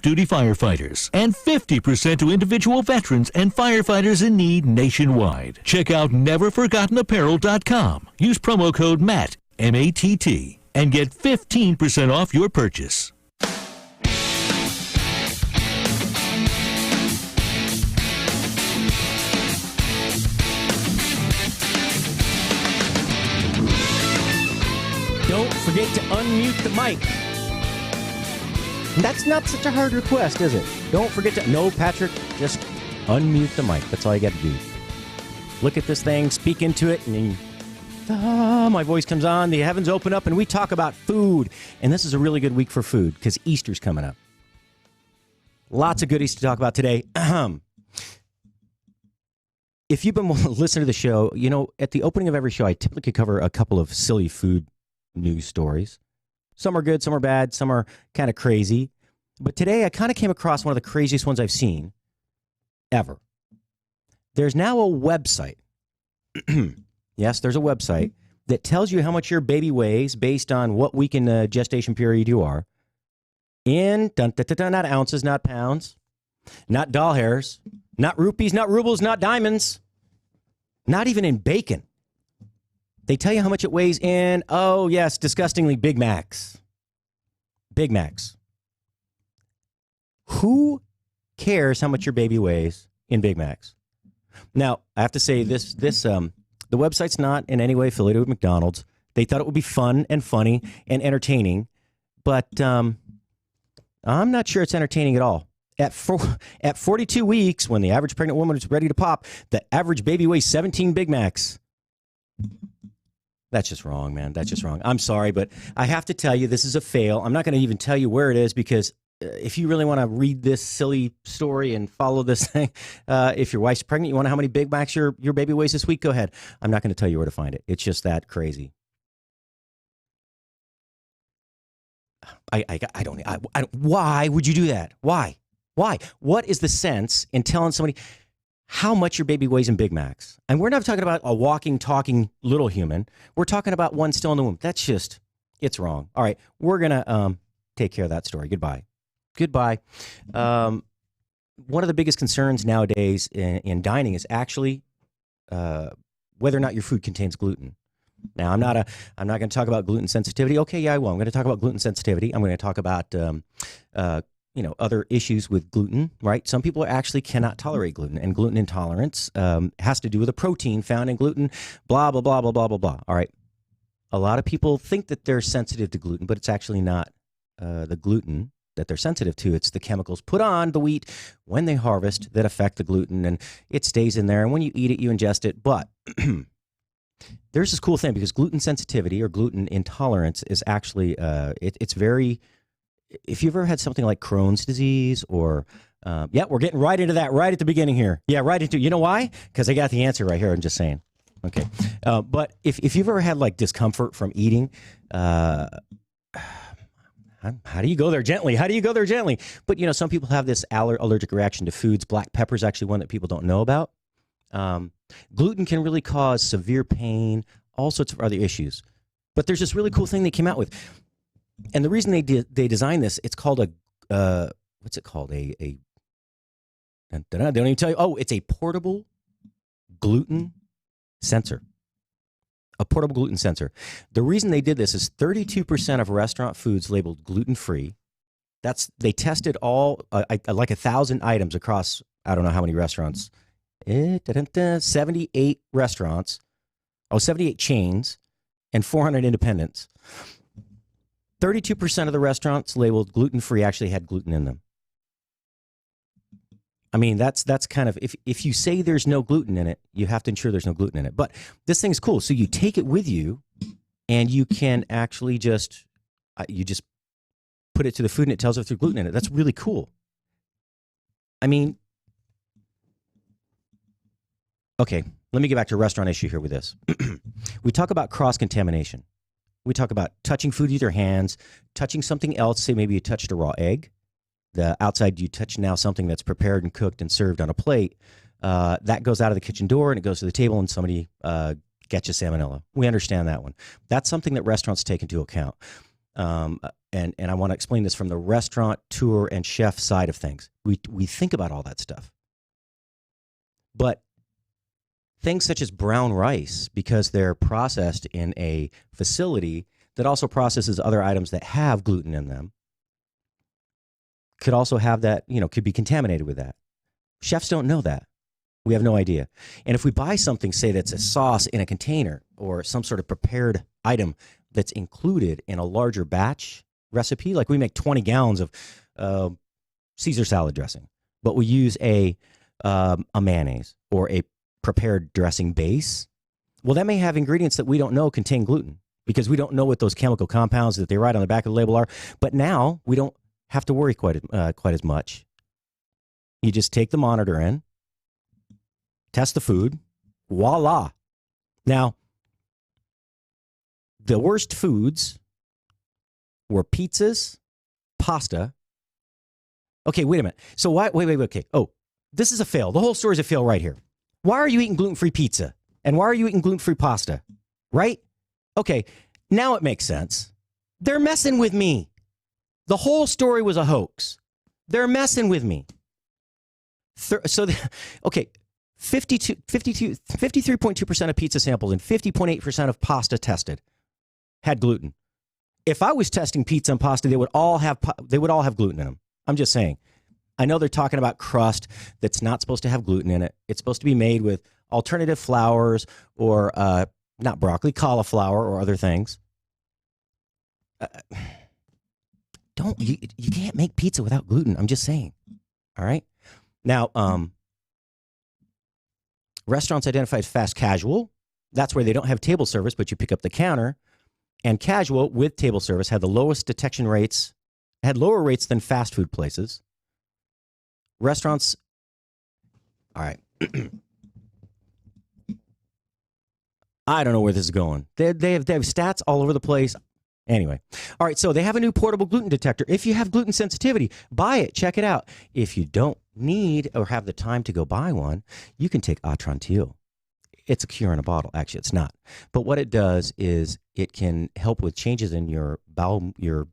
duty firefighters and 50% to individual veterans and firefighters in need nationwide. Check out neverforgottenapparel.com. Use promo code MATT, M-A-T-T, and get 15% off your purchase. Don't forget to unmute the mic. That's not such a hard request, is it? Don't forget to... No, Patrick, just unmute the mic. That's all you got to do. Look at this thing, speak into it, and then my voice comes on, the heavens open up, and we talk about food. And this is a really good week for food because Easter's coming up. Lots of goodies to talk about today. If you've been listening to the show, you know, at the opening of every show, I typically cover a couple of silly food news stories. Some are good, some are bad, some are kind of crazy. But today I kind of came across one of the craziest ones I've seen ever. There's now a website. Yes, there's a website that tells you how much your baby weighs based on what week in the gestation period you are. In, not ounces, not pounds, not doll hairs, not rupees, not rubles, not diamonds, not even in bacon. They tell you how much it weighs in, oh, yes, disgustingly, Big Macs. Big Macs. Who cares how much your baby weighs in Big Macs? Now, I have to say the website's not in any way affiliated with McDonald's. They thought it would be fun and funny and entertaining, but I'm not sure it's entertaining at all. At 42 weeks, when the average pregnant woman is ready to pop, the average baby weighs 17 Big Macs. That's just wrong, man. That's just wrong. I'm sorry, but I have to tell you, this is a fail. I'm not going to even tell you where it is because if you really want to read this silly story and follow this thing, if your wife's pregnant, you want to know how many Big Macs your baby weighs this week, go ahead. I'm not going to tell you where to find it. It's just that crazy. I don't. Why would you do that? Why? What is the sense in telling somebody how much your baby weighs in Big Macs? And we're not talking about a walking, talking little human. We're talking about one still in the womb. That's just, it's wrong. All right, we're going to take care of that story. Goodbye. One of the biggest concerns nowadays in dining is actually whether or not your food contains gluten. Now, I'm not going to talk about gluten sensitivity. Okay, yeah, I will. I'm going to talk about gluten sensitivity. I'm going to talk about other issues with gluten, right? Some people actually cannot tolerate gluten, and gluten intolerance has to do with a protein found in gluten, blah, blah, blah, blah, blah, blah, blah. All right. A lot of people think that they're sensitive to gluten, but it's actually not the gluten that they're sensitive to. It's the chemicals put on the wheat when they harvest that affect the gluten, and it stays in there. And when you eat it, you ingest it. But there's this cool thing because gluten sensitivity or gluten intolerance is actually, it's very... If you've ever had something like Crohn's disease or, we're getting right into that right at the beginning here. Yeah, right into, you know why? Because I got the answer right here. I'm just saying. Okay. But if you've ever had like discomfort from eating, how do you go there gently? But, you know, some people have this allergic reaction to foods. Black pepper is actually one that people don't know about. Gluten can really cause severe pain, all sorts of other issues. But there's this really cool thing they came out with. And the reason they designed this, it's called what's it called? They don't even tell you. Oh, it's a portable gluten sensor. A portable gluten sensor. The reason they did this is 32% of restaurant foods labeled gluten-free. They tested all, like 1,000 items across, I don't know how many restaurants. 78 restaurants. 78 chains and 400 independents. 32% of the restaurants labeled gluten-free actually had gluten in them. I mean, that's kind of, if you say there's no gluten in it, you have to ensure there's no gluten in it. But this thing's cool. So you take it with you, and you can actually just put it to the food, and it tells if there's gluten in it. That's really cool. I mean, okay, let me get back to a restaurant issue here with this. We talk about cross-contamination. We talk about touching food with your hands, touching something else. Say maybe you touched a raw egg. The outside you touch now something that's prepared and cooked and served on a plate. That goes out of the kitchen door and it goes to the table and somebody gets you salmonella. We understand that one. That's something that restaurants take into account. and I want to explain this from the restaurant, tour, and chef side of things. We think about all that stuff. But things such as brown rice, because they're processed in a facility that also processes other items that have gluten in them, could also have that, could be contaminated with that. Chefs don't know that. We have no idea. And if we buy something, say that's a sauce in a container or some sort of prepared item that's included in a larger batch recipe, like we make 20 gallons of Caesar salad dressing, but we use a mayonnaise or a prepared dressing base, well, that may have ingredients that we don't know contain gluten because we don't know what those chemical compounds that they write on the back of the label are. But now we don't have to worry quite as much. You just take the monitor in, test the food, voila. Now, the worst foods were pizzas, pasta. Okay, wait a minute. So wait, okay. Oh, this is a fail. The whole story is a fail right here. Why are you eating gluten-free pizza? And why are you eating gluten-free pasta? Right? Okay, now it makes sense. They're messing with me. The whole story was a hoax. They're messing with me. 53.2% of pizza samples and 50.8% of pasta tested had gluten. If I was testing pizza and pasta, they would all have gluten in them. I'm just saying. I know they're talking about crust that's not supposed to have gluten in it. It's supposed to be made with alternative flours or not broccoli, cauliflower or other things. You can't make pizza without gluten. I'm just saying. All right. Now, restaurants identified fast casual. That's where they don't have table service, but you pick up the counter. And casual with table service had the lowest detection rates, had lower rates than fast food places. Restaurants, all right. I don't know where this is going. They have stats all over the place. Anyway, all right, so they have a new portable gluten detector. If you have gluten sensitivity, buy it. Check it out. If you don't need or have the time to go buy one, you can take Atrantil. It's a cure in a bottle. Actually, it's not. But what it does is it can help with changes in your bowel, your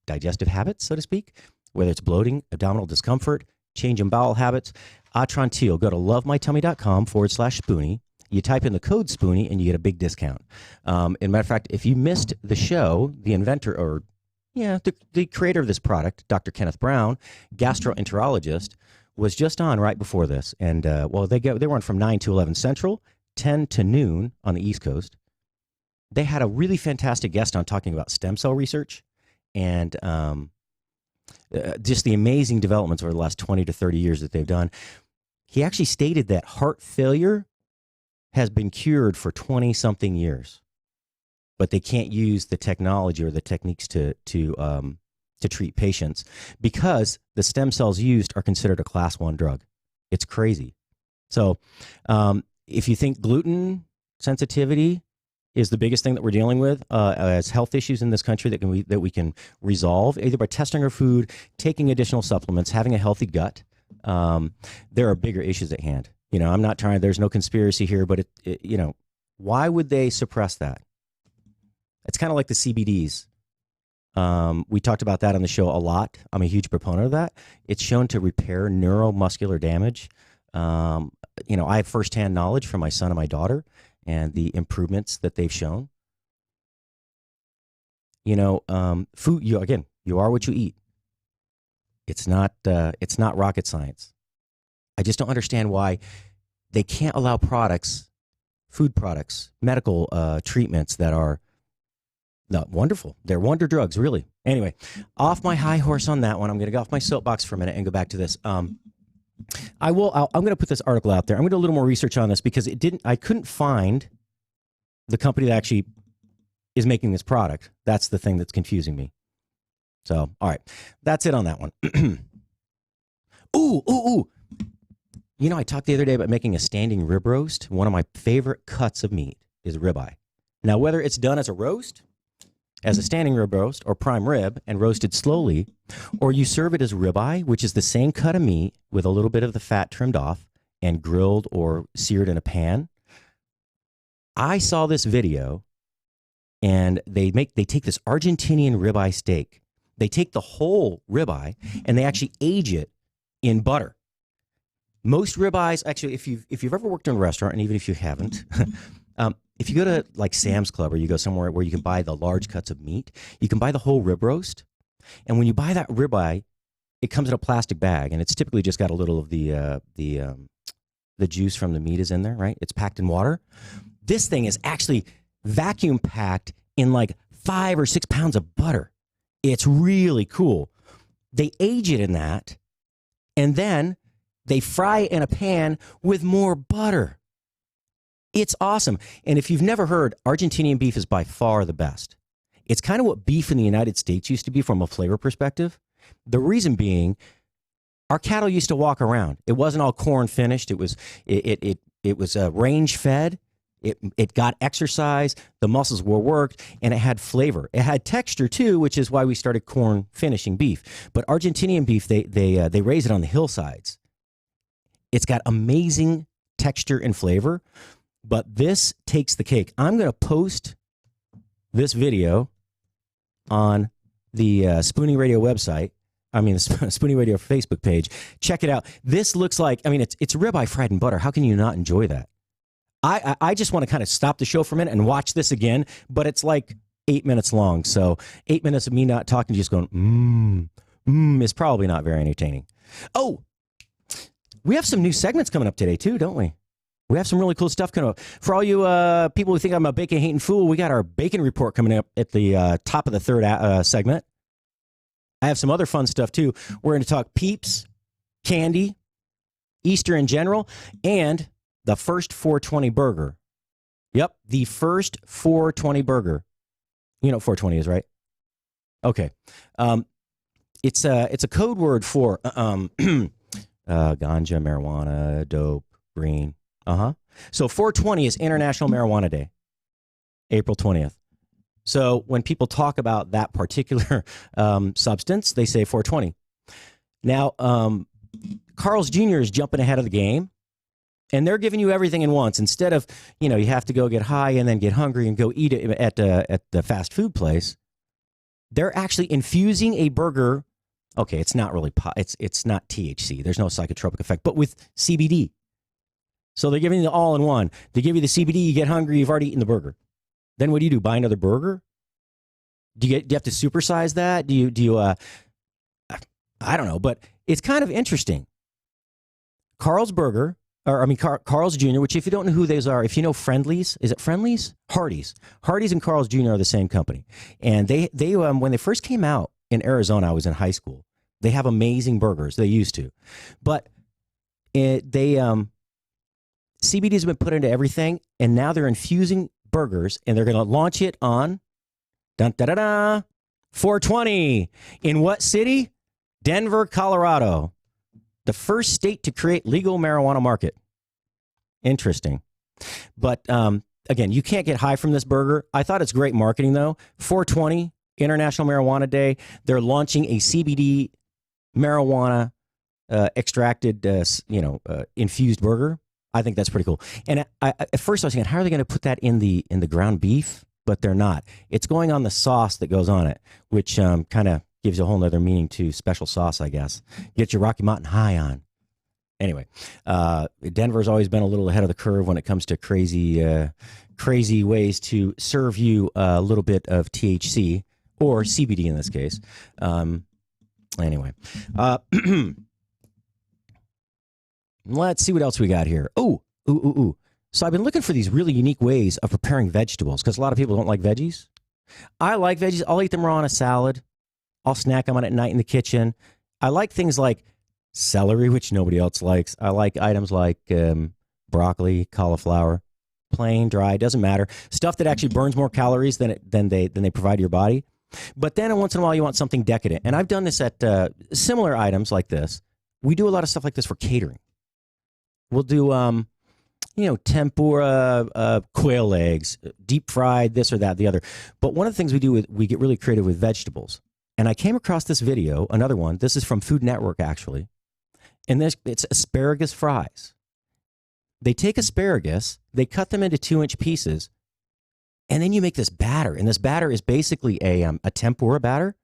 digestive habits, so to speak, whether it's bloating, abdominal discomfort, change in bowel habits. Atrantil. Go to lovemytummy.com/Spoony. You type in the code Spoony and you get a big discount. As a matter of fact, if you missed the show, the inventor or the creator of this product, Dr. Kenneth Brown, gastroenterologist, was just on right before this. And they were on from 9 to 11 Central, 10 to noon on the East Coast. They had a really fantastic guest on talking about stem cell research and just the amazing developments over the last 20 to 30 years that they've done. He actually stated that heart failure has been cured for 20-something years, but they can't use the technology or the techniques to treat patients because the stem cells used are considered a class 1 drug. It's crazy. So if you think gluten sensitivity is the biggest thing that we're dealing with as health issues in this country that we can resolve either by testing our food, taking additional supplements, having a healthy gut, there are bigger issues at hand. I'm not trying, there's no conspiracy here, but why would they suppress that? It's kind of like the CBDs. We talked about that on the show a lot. I'm a huge proponent of that. It's shown to repair neuromuscular damage. I have firsthand knowledge from my son and my daughter and the improvements that they've shown. Food, you are what you eat. It's not rocket science. I just don't understand why they can't allow food products, medical treatments that are not wonderful. They're wonder drugs, really. Anyway, off my high horse on that one. I'm going to go off my soapbox for a minute and go back to this. I'm going to put this article out there. I'm going to do a little more research on this because I couldn't find the company that actually is making this product. That's the thing that's confusing me. So, all right, that's it on that one. Ooh. I talked the other day about making a standing rib roast. One of my favorite cuts of meat is ribeye. Now, whether it's done as a roast, as a standing rib roast, or prime rib and roasted slowly, or you serve it as ribeye, which is the same cut of meat with a little bit of the fat trimmed off and grilled or seared in a pan. I saw this video and they take this Argentinian ribeye steak. They take the whole ribeye and they actually age it in butter. Most ribeyes, actually, if you've ever worked in a restaurant, and even if you haven't, if you go to like Sam's Club or you go somewhere where you can buy the large cuts of meat, you can buy the whole rib roast. And when you buy that ribeye, it comes in a plastic bag, and it's typically just got a little of the juice from the meat is in there, right? It's packed in water. This thing is actually vacuum packed in like 5 or 6 pounds of butter. It's really cool. They age it in that, and then they fry it in a pan with more butter. It's awesome. And if you've never heard, Argentinian beef is by far the best. It's kind of what beef in the United States used to be from a flavor perspective. The reason being, our cattle used to walk around. It wasn't all corn finished. It was range fed. It got exercise. The muscles were worked, and it had flavor. It had texture too, which is why we started corn finishing beef. But Argentinian beef, they raise it on the hillsides. It's got amazing texture and flavor, but this takes the cake. I'm going to post this video on the Spoony Radio website. I mean, the Spoony Radio Facebook page. Check it out. This looks like, I mean, it's ribeye fried in butter. How can you not enjoy that? I just want to kind of stop the show for a minute and watch this again, but it's like 8 minutes long. So 8 minutes of me not talking, just going, is probably not very entertaining. Oh, we have some new segments coming up today too, don't we? We have some really cool stuff coming up. For all you people who think I'm a bacon-hating fool, we got our bacon report coming up at the top of the third segment. I have some other fun stuff too. We're going to talk Peeps, candy, Easter in general, and the first 420 burger. Yep, the first 420 burger. You know what 420 is, right? Okay. It's a code word for ganja, marijuana, dope, green. So 420 is International Marijuana Day, April 20th. So when people talk about that particular substance, they say 420. Now, Carl's Jr. is jumping ahead of the game, and they're giving you everything in once. Instead of, you have to go get high and then get hungry and go eat it at the fast food place, they're actually infusing a burger. Okay, it's not really it's not THC. There's no psychotropic effect, but with CBD. So they're giving you the all-in-one. They give you the CBD, you get hungry, you've already eaten the burger. Then what do? Buy another burger? Do you have to supersize that? Do you I don't know, but it's kind of interesting. Carl's Jr., which if you don't know who those are, if you know Friendly's, is it Friendly's? Hardee's. Hardee's and Carl's Jr. are the same company. And they when they first came out in Arizona, I was in high school. They have amazing burgers. They used to. But CBD has been put into everything, and now they're infusing burgers, and they're going to launch it on 420. In what city? Denver, Colorado. The first state to create legal marijuana market. Interesting. But again, you can't get high from this burger. I thought it's great marketing, though. 420, International Marijuana Day. They're launching a CBD marijuana extracted, infused burger. I think that's pretty cool. And at first I was thinking, how are they going to put that in the ground beef? But they're not. It's going on the sauce that goes on it, which kind of gives a whole nother meaning to special sauce, I guess. Get your Rocky Mountain High on. Anyway, Denver's always been a little ahead of the curve when it comes to crazy ways to serve you a little bit of THC or CBD in this case. Anyway. Let's see what else we got here. Ooh. So I've been looking for these really unique ways of preparing vegetables because a lot of people don't like veggies. I like veggies. I'll eat them raw on a salad. I'll snack on it at night in the kitchen. I like things like celery, which nobody else likes. I like items like broccoli, cauliflower, plain, dry, doesn't matter. Stuff that actually burns more calories than they provide your body. But then once in a while you want something decadent. And I've done this at similar items like this. We do a lot of stuff like this for catering. We'll do, tempura, quail eggs, deep fried, this or that, the other. But one of the things we do is we get really creative with vegetables. And I came across this video, another one. This is from Food Network, actually. And it's asparagus fries. They take asparagus, they cut them into 2-inch pieces, And then you make this batter, and this batter is basically a tempura batter.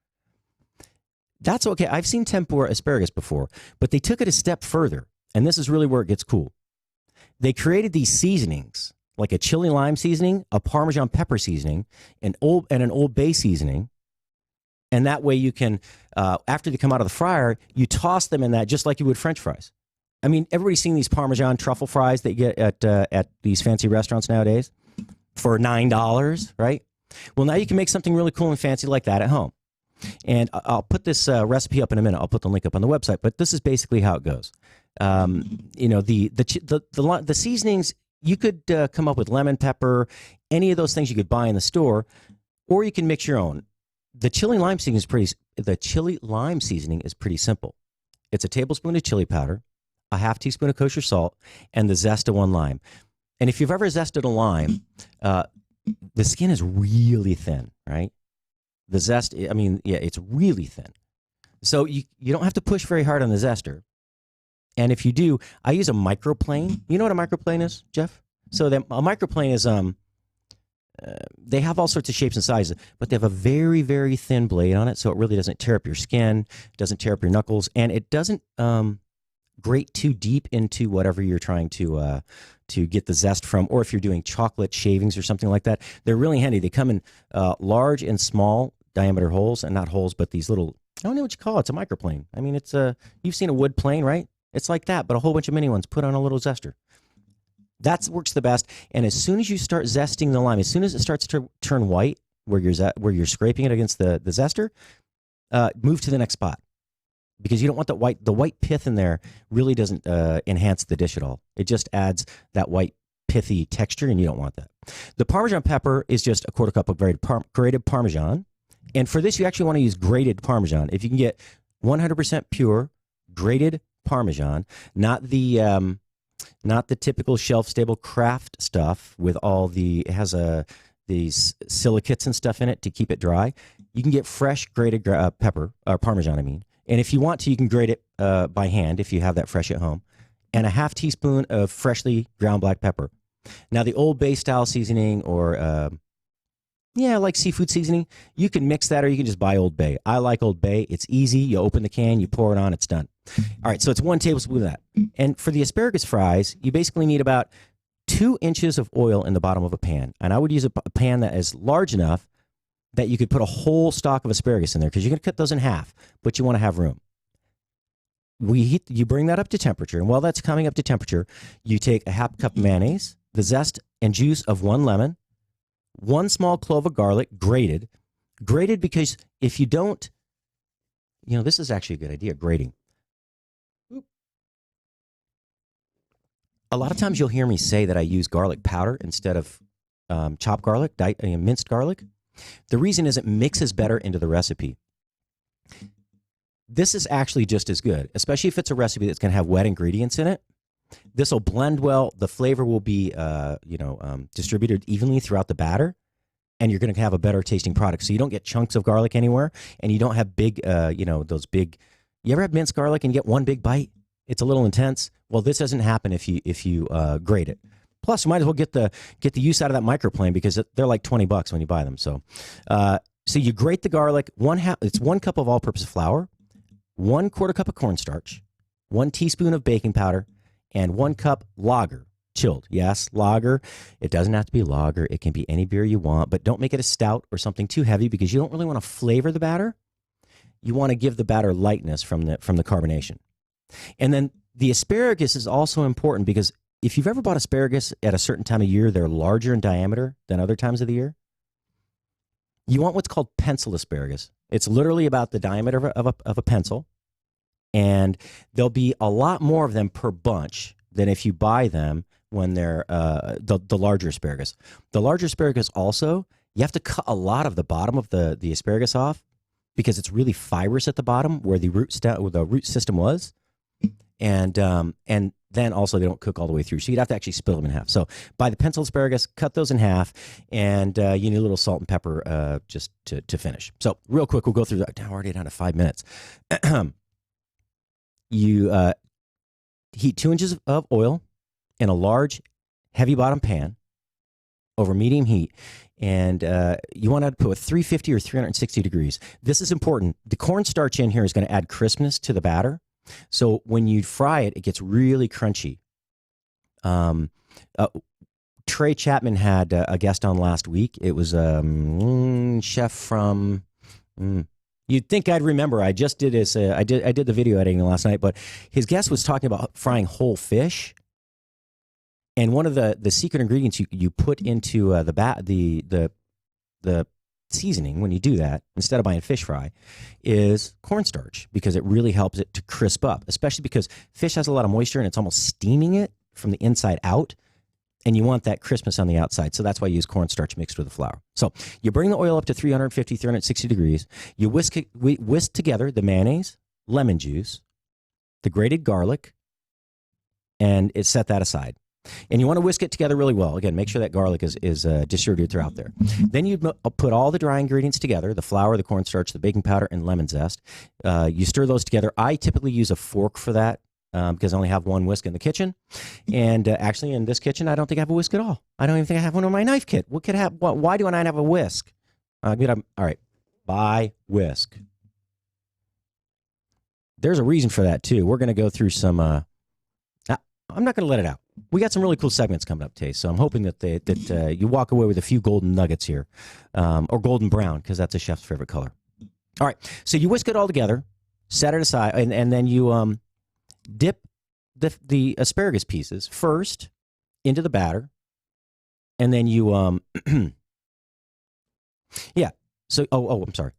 That's okay. I've seen tempura asparagus before, but they took it a step further, and this is really where it gets cool. They created these seasonings, like a chili lime seasoning, a Parmesan pepper seasoning, and an Old Bay seasoning. And that way you can, after they come out of the fryer, you toss them in that just like you would French fries. I mean, everybody's seen these Parmesan truffle fries that you get at these fancy restaurants nowadays for $9, right? Well, now you can make something really cool and fancy like that at home. And I'll put this recipe up in a minute. I'll put the link up on the website. But this is basically how it goes. The seasonings, you could come up with lemon pepper, any of those things you could buy in the store, or you can mix your own. The chili lime seasoning is pretty simple. It's a tablespoon of chili powder, a half teaspoon of kosher salt, and the zest of 1 lime. And if you've ever zested a lime, the skin is really thin, right? The zest, it's really thin. So you don't have to push very hard on the zester. And if you do, I use a microplane. You know what a microplane is, Jeff? So a microplane is, they have all sorts of shapes and sizes, but they have a very, very thin blade on it, so it really doesn't tear up your skin, doesn't tear up your knuckles, and it doesn't grate too deep into whatever you're trying to get the zest from, or if you're doing chocolate shavings or something like that. They're really handy. They come in large and small diameter holes, and not holes, but these little, I don't know what you call it. It's a microplane. I mean, you've seen a wood plane, right? It's like that, but a whole bunch of mini ones put on a little zester. That works the best. And as soon as you start zesting the lime, as soon as it starts to turn white, where you're scraping it against the zester, move to the next spot, because you don't want the white pith in there. Really doesn't enhance the dish at all. It just adds that white pithy texture, and you don't want that. The Parmesan pepper is just a 1/4 cup of grated Parmesan, and for this you actually want to use grated Parmesan. If you can get 100% pure grated Parmesan, not the typical shelf-stable Kraft stuff with all it has these silicates and stuff in it to keep it dry. You can get fresh grated pepper, or Parmesan, I mean. And if you want to, you can grate it by hand if you have that fresh at home. And a half teaspoon of freshly ground black pepper. Now, the Old Bay style seasoning, or like seafood seasoning, you can mix that, or you can just buy Old Bay. I like Old Bay. It's easy. You open the can, you pour it on, it's done. All right, so it's 1 tablespoon of that. And for the asparagus fries, you basically need about 2 inches of oil in the bottom of a pan. And I would use a pan that is large enough that you could put a whole stalk of asparagus in there, because you're going to cut those in half, but you want to have room. You bring that up to temperature, and while that's coming up to temperature, you take a half cup of mayonnaise, the zest and juice of 1 lemon, 1 small clove of garlic, grated because if you don't, this is actually a good idea, grating. A lot of times you'll hear me say that I use garlic powder instead of chopped garlic, minced garlic. The reason is it mixes better into the recipe. This is actually just as good, especially if it's a recipe that's going to have wet ingredients in it. This will blend well. The flavor will be, distributed evenly throughout the batter, and you're going to have a better tasting product. So you don't get chunks of garlic anywhere, and you don't have big, those big. You ever have minced garlic and you get one big bite? It's a little intense. Well, this doesn't happen if you grate it. Plus, you might as well get the use out of that microplane, because they're like $20 when you buy them. So you grate the garlic. It's 1 cup of all-purpose flour, 1/4 cup of cornstarch, 1 teaspoon of baking powder, and 1 cup lager, chilled. Yes, lager. It doesn't have to be lager. It can be any beer you want, but don't make it a stout or something too heavy, because you don't really want to flavor the batter. You want to give the batter lightness from the carbonation. And then the asparagus is also important, because if you've ever bought asparagus at a certain time of year, they're larger in diameter than other times of the year. You want what's called pencil asparagus. It's literally about the diameter of a pencil, and there'll be a lot more of them per bunch than if you buy them when they're the larger asparagus. The larger asparagus also, you have to cut a lot of the bottom of the asparagus off, because it's really fibrous at the bottom where the root system was. And then also they don't cook all the way through. So you'd have to actually split them in half. So buy the pencil asparagus, cut those in half, and you need a little salt and pepper just to finish. So real quick, we'll go through that. We're already down to 5 minutes. You heat 2 inches of oil in a large, heavy bottom pan. over medium heat. And you want to put 350 or 360 degrees. This is important. The cornstarch in here is going to add crispness to the batter. So when you fry it, it gets really crunchy. Trey Chapman had a guest on last week. It was a chef from... You'd think I'd remember. I just did this. I did the video editing last night, but his guest was talking about frying whole fish. And one of the secret ingredients you put into the seasoning when you do that, instead of buying fish fry, is cornstarch, because it really helps it to crisp up, especially because fish has a lot of moisture and it's almost steaming it from the inside out. And you want that crispness on the outside. So that's why you use cornstarch mixed with the flour. So you bring the oil up to 350, 360 degrees. You whisk together the mayonnaise, lemon juice, the grated garlic, and set that aside. And you want to whisk it together really well. Again, make sure that garlic is distributed throughout there. Then you put all the dry ingredients together, the flour, the cornstarch, the baking powder, and lemon zest. You stir those together. I typically use a fork for that because I only have one whisk in the kitchen. And actually, in this kitchen, I don't think I have a whisk at all. I don't even think I have one in my knife kit. Why do I not have a whisk? All right, buy whisk. There's a reason for that, too. We're going to go through some... I'm not going to let it out. We got some really cool segments coming up today, so I'm hoping that you walk away with a few golden nuggets here, or golden brown, because that's a chef's favorite color. All right, so you whisk it all together, set it aside, and then you dip the asparagus pieces first into the batter, and then you I'm sorry.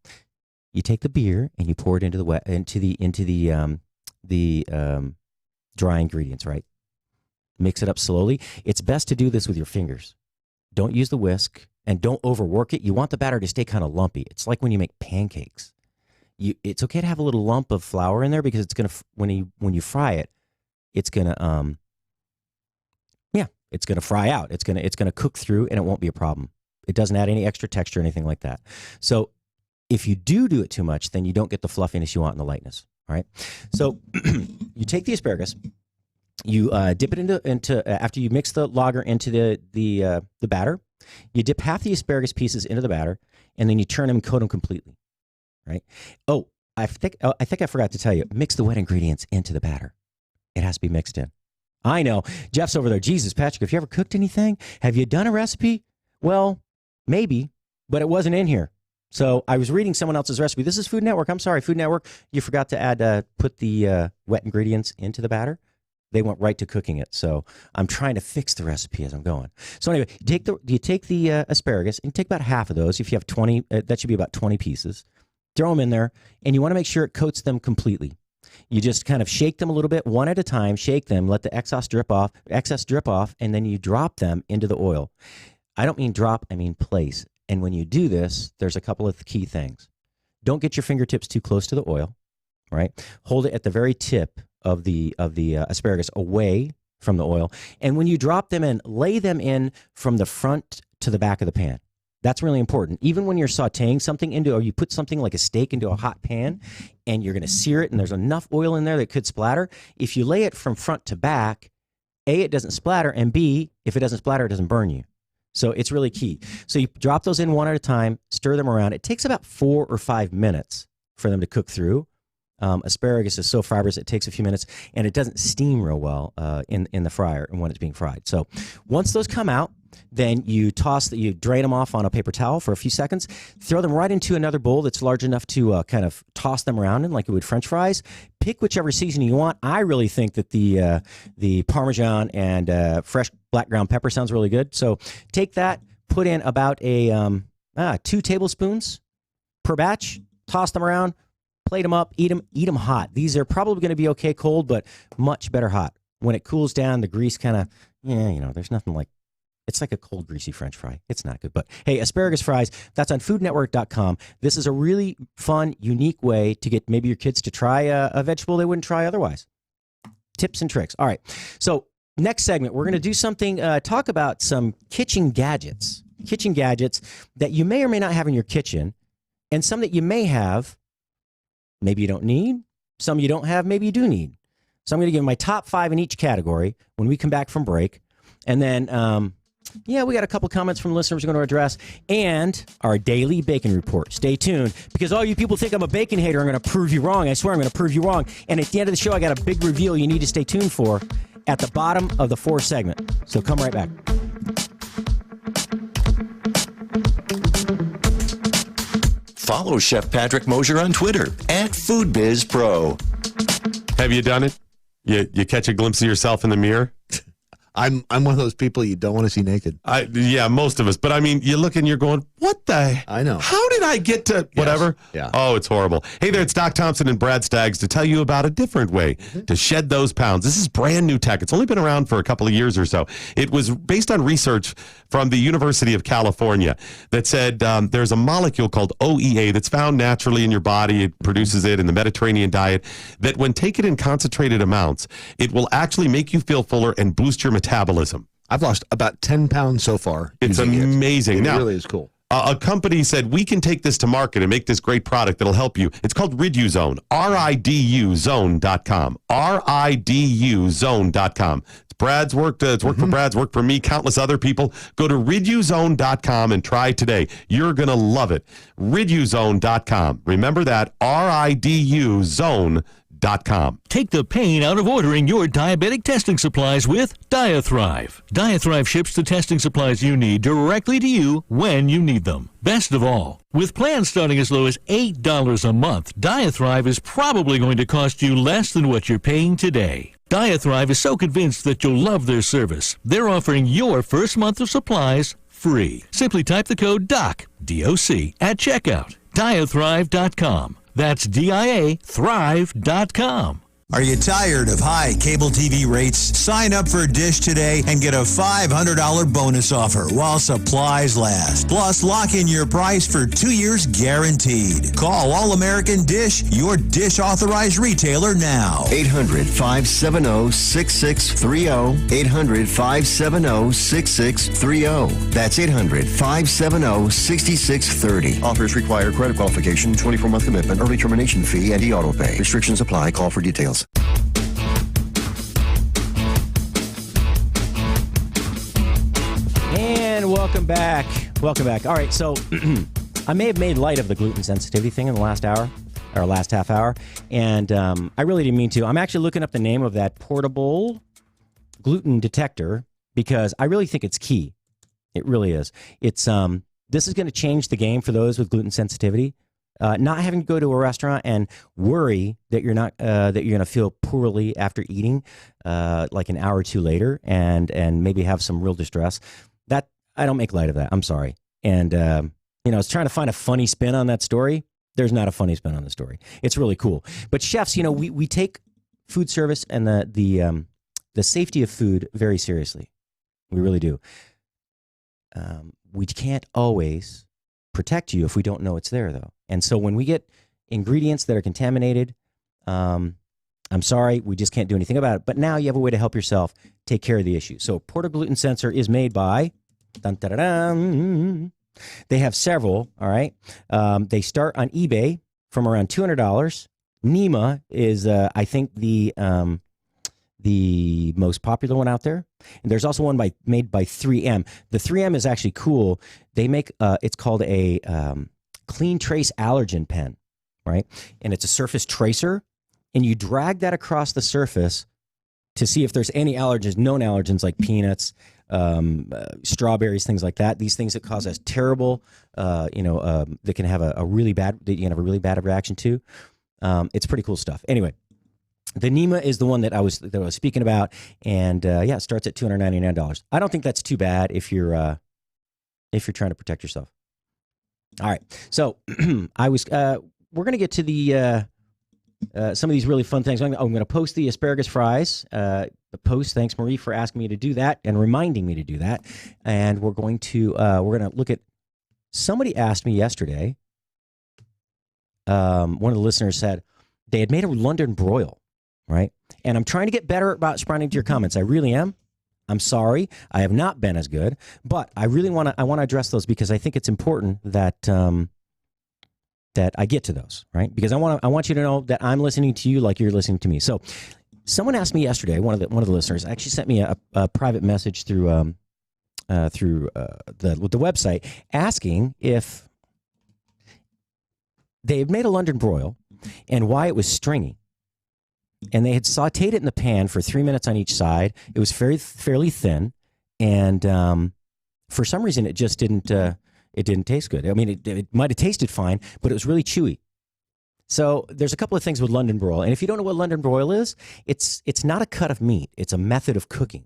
You take the beer and you pour it into the dry ingredients, right? Mix it up slowly. It's best to do this with your fingers. Don't use the whisk and don't overwork it. You want the batter to stay kind of lumpy. It's like when you make pancakes. It's okay to have a little lump of flour in there because it's gonna when you fry it, it's gonna it's gonna fry out. It's gonna cook through and it won't be a problem. It doesn't add any extra texture or anything like that. So if you do it too much, then you don't get the fluffiness you want and the lightness. All right. So you take the asparagus. You dip it into after you mix the lager into the batter. You dip half the asparagus pieces into the batter, and then you turn them and coat them completely. Right? Oh, I think I forgot to tell you. Mix the wet ingredients into the batter. It has to be mixed in. I know. Jeff's over there. Jesus, Patrick, have you ever cooked anything? Have you done a recipe? Well, maybe, but it wasn't in here. So I was reading someone else's recipe. This is Food Network. I'm sorry, Food Network. You forgot to put the wet ingredients into the batter. They went right to cooking it. So I'm trying to fix the recipe as I'm going. So anyway, you take the asparagus and take about half of those. If you have 20, that should be about 20 pieces. Throw them in there, and you want to make sure it coats them completely. You just kind of shake them a little bit, one at a time. Shake them, let the excess drip off, and then you drop them into the oil. I don't mean drop, I mean place. And when you do this, there's a couple of key things. Don't get your fingertips too close to the oil, right? Hold it at the very tip of the asparagus away from the oil. And when you drop them in, lay them in from the front to the back of the pan. That's really important. Even when you're sauteing something or you put something like a steak into a hot pan and you're going to sear it and there's enough oil in there that could splatter, if you lay it from front to back, A, it doesn't splatter, and B, if it doesn't splatter, it doesn't burn you. So it's really key. So you drop those in one at a time, stir them around. It takes about 4 or 5 minutes for them to cook through. Asparagus is so fibrous, it takes a few minutes, and it doesn't steam real well in the fryer and when it's being fried. So once those come out, then you drain them off on a paper towel for a few seconds, throw them right into another bowl that's large enough to kind of toss them around in like you would French fries. Pick whichever seasoning you want. I really think that the Parmesan and fresh black ground pepper sounds really good. So take that, put in about 2 tablespoons per batch, toss them around, plate them up, eat them hot. These are probably going to be okay cold, but much better hot. When it cools down, the grease kind of, there's nothing like, it's like a cold, greasy French fry. It's not good. But hey, asparagus fries, that's on foodnetwork.com. This is a really fun, unique way to get maybe your kids to try a vegetable they wouldn't try otherwise. Tips and tricks. All right. So next segment, we're going to do something, talk about some kitchen gadgets that you may or may not have in your kitchen, and some that you may have, maybe you don't need, some you don't have, maybe you do need. So I'm going to give my top 5 in each category when we come back from break. And then Yeah, we got a couple comments from listeners we're going to address, and our daily bacon report. Stay tuned, because all you people think I'm a bacon hater. I'm going to prove you wrong. I swear I'm going to prove you wrong. And at the end of the show, I got a big reveal you need to stay tuned for at the bottom of the fourth segment. So come right back. Follow Chef Patrick Mosher on Twitter at Food Biz Pro. Have you done it? You catch a glimpse of yourself in the mirror? I'm one of those people you don't want to see naked. Yeah, most of us. But I mean, you look and you're going, what the? I know. How did I get to whatever? Yes. Yeah. Oh, it's horrible. Hey there, it's Doc Thompson and Brad Staggs to tell you about a different way to shed those pounds. This is brand new tech. It's only been around for a couple of years or so. It was based on research from the University of California that said there's a molecule called OEA that's found naturally in your body. It produces it in the Mediterranean diet, that when taken in concentrated amounts, it will actually make you feel fuller and boost your metabolism. I've lost about 10 pounds so far. It's amazing. It Now, really is cool. A company said, we can take this to market and make this great product that'll help you. It's called Riduzone, RIDUZone.com, RIDUZone.com. It's Brad's worked. It's worked for Brad's, worked for me, countless other people. Go to Riduzone.com and try today. You're going to love it. Riduzone.com. Remember that, RIDUZone.com. Take the pain out of ordering your diabetic testing supplies with Diathrive. Diathrive ships the testing supplies you need directly to you when you need them. Best of all, with plans starting as low as $8 a month, Diathrive is probably going to cost you less than what you're paying today. Diathrive is so convinced that you'll love their service, they're offering your first month of supplies free. Simply type the code DOC, D-O-C, at checkout. Diathrive.com. That's DIA Thrive.com. Are you tired of high cable TV rates? Sign up for Dish today and get a $500 bonus offer while supplies last. Plus, lock in your price for 2 years guaranteed. Call All American Dish, your Dish authorized retailer now. 800-570-6630. 800-570-6630. That's 800-570-6630. Offers require credit qualification, 24-month commitment, early termination fee, and e-auto pay. Restrictions apply. Call for details. And welcome back. Welcome back. All right, so I may have made light of the gluten sensitivity thing in the last hour, or last half hour, and I really didn't mean to. I'm actually looking up the name of that portable gluten detector because I really think it's key. It really is. It's this is going to change the game for those with gluten sensitivity. Not having to go to a restaurant and worry that you're not that you're going to feel poorly after eating, like an hour or two later, and maybe have some real distress. That I don't make light of that. I'm sorry. And I was trying to find a funny spin on that story. There's not a funny spin on the story. It's really cool. But chefs, we take food service and the safety of food very seriously. We really do. We can't always protect you if we don't know it's there, though. And so when we get ingredients that are contaminated, I'm sorry, we just can't do anything about it. But now you have a way to help yourself take care of the issue. So portable gluten sensor is made by, they have several, all right? They start on eBay from around $200. Nema is, I think, the most popular one out there. And there's also one made by 3M. The 3M is actually cool. They make, it's called a clean trace allergen pen, right? And it's a surface tracer. And you drag that across the surface to see if there's any allergens, known allergens like peanuts, strawberries, things like that. These things that cause us terrible, that can have a really bad reaction to. It's pretty cool stuff. Anyway, the Nema is the one that I was speaking about, and it starts at $299. I don't think that's too bad if you're trying to protect yourself. All right, so we're gonna get to the some of these really fun things. I'm going to post the asparagus fries. The post. Thanks, Marie, for asking me to do that and reminding me to do that. And we're going to look at. Somebody asked me yesterday. One of the listeners said they had made a London broil, right? And I'm trying to get better about responding to your comments. I really am. I'm sorry, I have not been as good, but I really want to address those because I think it's important that that I get to those, right? Because I want you to know that I'm listening to you like you're listening to me. So, someone asked me yesterday. One of the listeners actually sent me a private message through through the website asking if they had made a London broil and why it was stringy. And they had sauteed it in the pan for 3 minutes on each side. It was fairly thin, and for some reason it just didn't taste good. I mean, it might have tasted fine, but it was really chewy. So there's a couple of things with London broil, and if you don't know what London broil is, it's not a cut of meat. It's a method of cooking.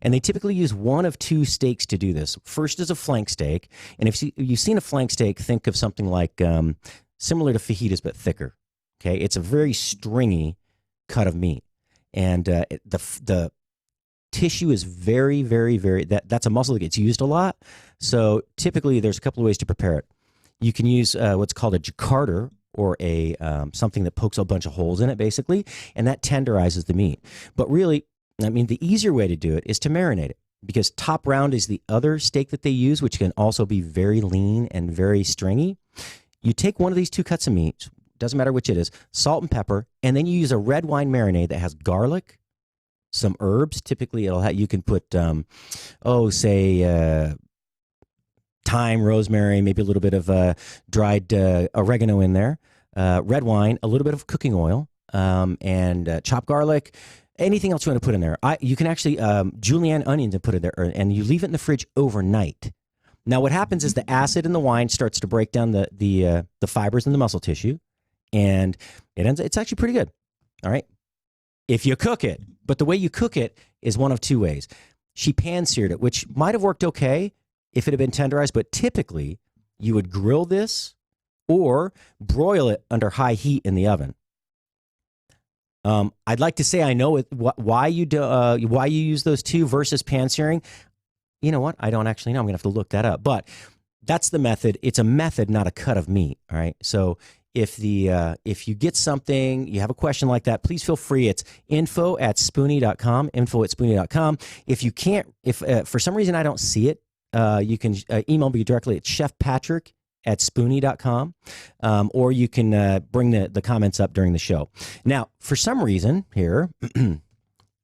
And they typically use one of two steaks to do this. First is a flank steak, and if you've seen a flank steak, think of something like similar to fajitas but thicker. Okay, it's a very stringy cut of meat, and the tissue is very, very, very. That's a muscle that gets used a lot. So typically, there's a couple of ways to prepare it. You can use what's called a jacquarder, or a something that pokes a bunch of holes in it, basically, and that tenderizes the meat. But really, I mean, the easier way to do it is to marinate it, because top round is the other steak that they use, which can also be very lean and very stringy. You take one of these two cuts of meat, doesn't matter which it is, salt and pepper, and then you use a red wine marinade that has garlic, some herbs. Typically, you can put, thyme, rosemary, maybe a little bit of dried oregano in there, red wine, a little bit of cooking oil, and chopped garlic. Anything else you want to put in there. You can actually julienne onions and put it there, and you leave it in the fridge overnight. Now, what happens is the acid in the wine starts to break down the fibers in the muscle tissue, and it's actually pretty good. All right, if you cook it, but the way you cook it is one of two ways. She pan-seared it, which might have worked okay if it had been tenderized, but typically you would grill this or broil it under high heat in the oven. I'd like to say I know why you use those two versus pan searing. You know what? I don't actually know. I'm gonna have to look that up. But that's the method. It's a method, not a cut of meat. All right. So if you get something, you have a question like that, please feel free. It's info@spoony.com. Info@spoony.com. If you can't, if for some reason I don't see it, you can email me directly at chefpatrick@spoony.com, or you can bring the comments up during the show. Now, for some reason here,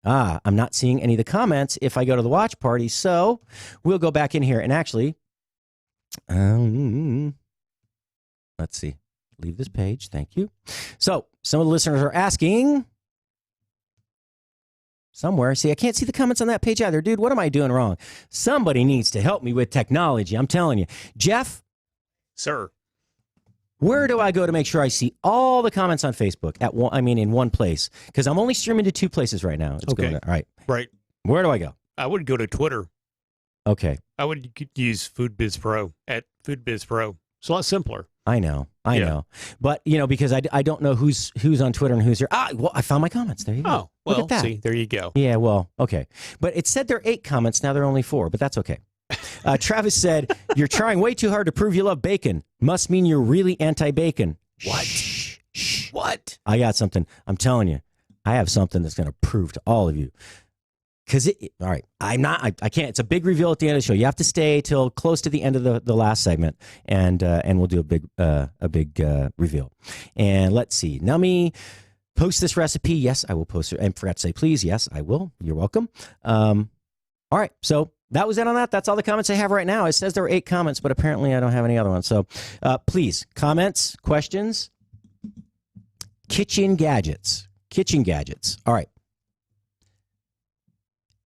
I'm not seeing any of the comments if I go to the watch party, so we'll go back in here and actually, let's see, leave this page, thank you. So, some of the listeners are asking somewhere. See, I can't see the comments on that page either. Dude, what am I doing wrong? Somebody needs to help me with technology. I'm telling you. Jeff? Sir. Where do I go to make sure I see all the comments on Facebook in one place? Because I'm only streaming to two places right now. It's okay. Going all right. Right. Where do I go? I would go to Twitter. Okay. I would use Food Biz Pro at Food Biz Pro. It's a lot simpler. I know. But, because I don't know who's on Twitter and who's here. Well, I found my comments. There you go. Oh, well, look at that. See, there you go. Yeah, well, okay. But it said there are 8 comments. Now there are only 4, but that's okay. Travis said, "You're trying way too hard to prove you love bacon. Must mean you're really anti-bacon." What? Shh. What? I got something. I'm telling you. I have something that's going to prove to all of you. Because all right, I can't. It's a big reveal at the end of the show. You have to stay till close to the end of the last segment, and we'll do a big reveal. And let's see. Nummy, post this recipe. Yes, I will post it. And forgot to say please. Yes, I will. You're welcome. All right, so that was it on that. That's all the comments I have right now. It says there were 8 comments, but apparently I don't have any other ones. So please, comments, questions, kitchen gadgets. All right.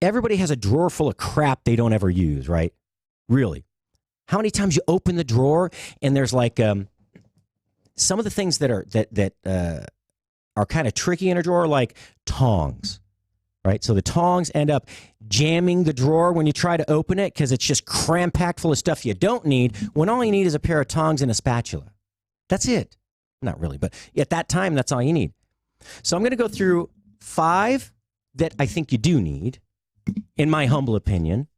Everybody has a drawer full of crap they don't ever use, right? Really. How many times you open the drawer and there's like some of the things that are kind of tricky in a drawer, like tongs, right? So the tongs end up jamming the drawer when you try to open it because it's just cram-packed full of stuff you don't need, when all you need is a pair of tongs and a spatula. That's it. Not really, but at that time, that's all you need. So I'm going to go through 5 that I think you do need, in my humble opinion,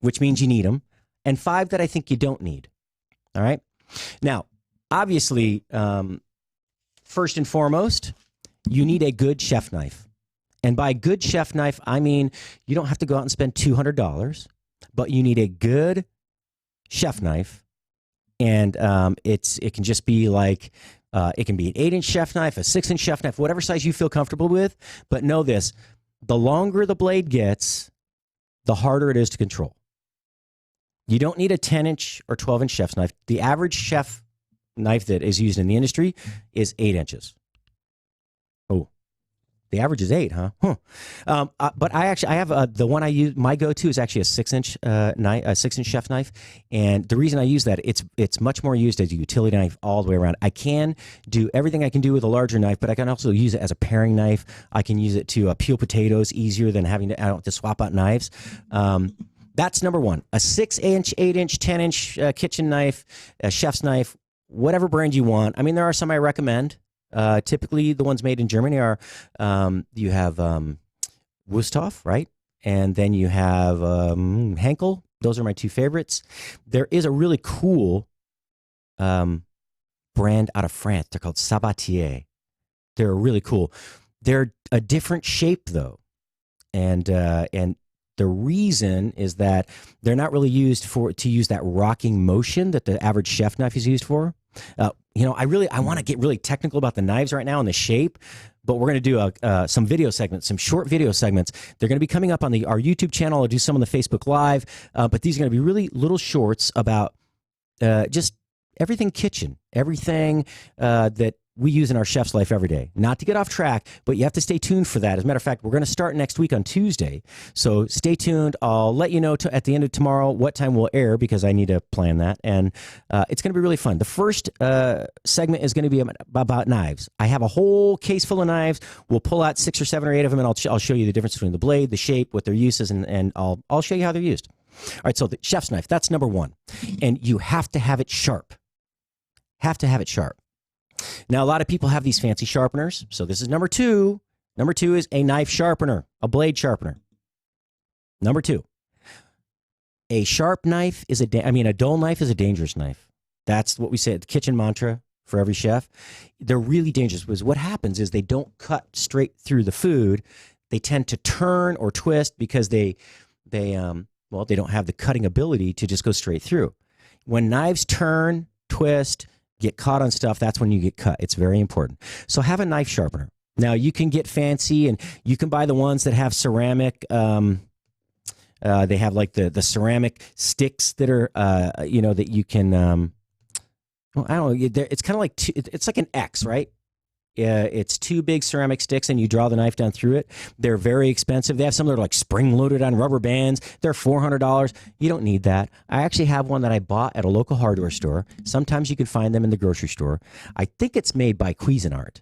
which means you need them, and 5 that I think you don't need. All right? Now, obviously, first and foremost, you need a good chef knife. And by good chef knife, I mean you don't have to go out and spend $200, but you need a good chef knife. And it can just be like, it can be an 8-inch chef knife, a 6-inch chef knife, whatever size you feel comfortable with. But know this, the longer the blade gets, the harder it is to control. You don't need a 10-inch or 12-inch chef's knife. The average chef knife that is used in the industry is 8 inches. Oh, the average is 8, huh? But I have the one I use. My go-to is actually a 6-inch knife, a 6-inch chef knife, and the reason I use that, it's much more used as a utility knife all the way around. I can do everything I can do with a larger knife, but I can also use it as a paring knife. I can use it to peel potatoes easier than having to swap out knives. That's number one. A 6-inch, 8-inch, 10-inch kitchen knife, a chef's knife, whatever brand you want. I mean, there are some I recommend. Typically, the ones made in Germany are, you have Wusthof, right? And then you have Henkel. Those are my two favorites. There is a really cool brand out of France. They're called Sabatier. They're really cool. They're a different shape, though. And the reason is that they're not really used to use that rocking motion that the average chef knife is used for. I want to get really technical about the knives right now and the shape, but we're going to do some video segments, some short video segments. They're going to be coming up on our YouTube channel. I'll do some on the Facebook Live, but these are going to be really little shorts about just everything kitchen, everything that we use in our chef's life every day. Not to get off track, but you have to stay tuned for that. As a matter of fact, we're going to start next week on Tuesday. So stay tuned. I'll let you know at the end of tomorrow what time we'll air because I need to plan that. And it's going to be really fun. The first segment is going to be about knives. I have a whole case full of knives. We'll pull out 6 or 7 or 8 of them, and I'll show you the difference between the blade, the shape, what their use is, and I'll show you how they're used. All right, so the chef's knife, that's number one. And you have to have it sharp. Have to have it sharp. Now, a lot of people have these fancy sharpeners. So this is number two. Number two is a knife sharpener, a blade sharpener. Number two, a sharp knife is a dull knife is a dangerous knife. That's what we say at the kitchen mantra for every chef. They're really dangerous because what happens is they don't cut straight through the food. They tend to turn or twist because they don't have the cutting ability to just go straight through. When knives turn, twist, get caught on stuff, that's when you get cut. It's very important. So have a knife sharpener. Now, you can get fancy, and you can buy the ones that have ceramic. They have like the ceramic sticks that are, that you can, I don't know. It's kind of like, it's like an X, right? It's 2 big ceramic sticks, and you draw the knife down through it. They're very expensive. They have some that are like spring-loaded on rubber bands. They're $400. You don't need that. I actually have one that I bought at a local hardware store. Sometimes you can find them in the grocery store. I think it's made by Cuisinart.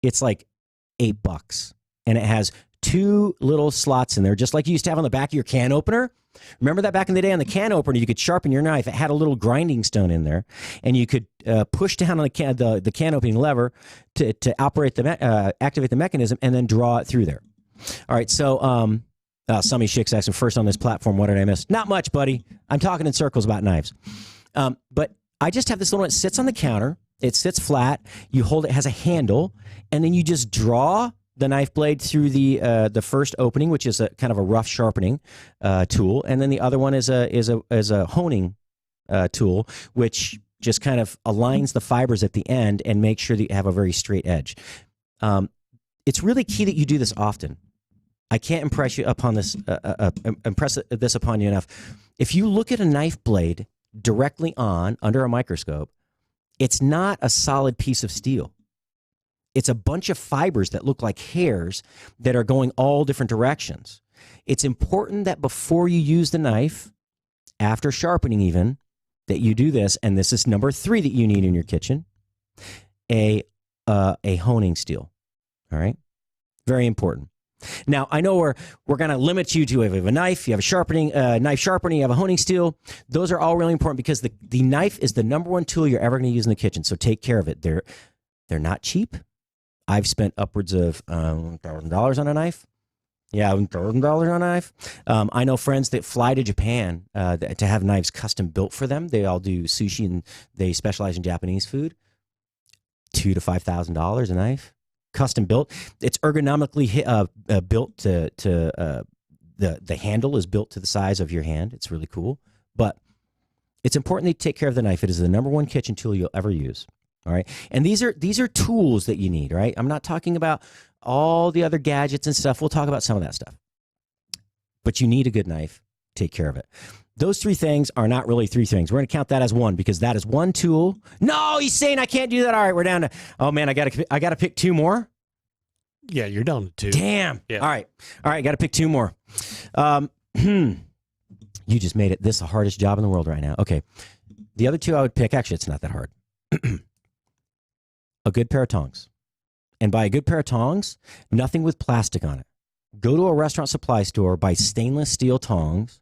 It's like $8, and it has 2 little slots in there, just like you used to have on the back of your can opener. Remember that back in the day on the can opener, you could sharpen your knife. It had a little grinding stone in there, and you could push down on the can opening lever to activate the mechanism, and then draw it through there. All right, so Summy Shicks asking, first on this platform, what did I miss? Not much, buddy. I'm talking in circles about knives. But I just have this little one. It sits on the counter. It sits flat. You hold it, has a handle, and then you just draw the knife blade through the first opening, which is a kind of a rough sharpening tool, and then the other one is a honing tool, which just kind of aligns the fibers at the end and makes sure that you have a very straight edge. It's really key that you do this often. I can't impress this upon you enough. If you look at a knife blade directly under a microscope, it's not a solid piece of steel. It's a bunch of fibers that look like hairs that are going all different directions. It's important that before you use the knife, after sharpening even, that you do this, and this is number 3 that you need in your kitchen, a honing steel. All right? Very important. Now, I know we're going to limit you to if you have a knife, you have a knife sharpener, you have a honing steel. Those are all really important because the knife is the number 1 tool you're ever going to use in the kitchen, so take care of it. They're not cheap. I've spent upwards of $1,000 on a knife. Yeah, $1,000 on a knife. I know friends that fly to Japan to have knives custom built for them. They all do sushi, and they specialize in Japanese food. $2,000 to $5,000 a knife, custom built. It's ergonomically built to the handle is built to the size of your hand. It's really cool. But it's important that you take care of the knife. It is the number 1 kitchen tool you'll ever use. All right. And these are tools that you need, right? I'm not talking about all the other gadgets and stuff. We'll talk about some of that stuff. But you need a good knife. take care of it. Those 3 things are not really 3 things. We're going to count that as 1 because that is 1 tool. No, he's saying I can't do that. All right, we're down to, oh man, I got to pick 2 more. Yeah, you're down to 2. Damn. Yeah. All right, got to pick 2 more. You just made it. This the hardest job in the world right now. Okay. The other 2 I would pick, actually, it's not that hard. A good pair of tongs. And by a good pair of tongs, nothing with plastic on it. Go to a restaurant supply store, buy stainless steel tongs,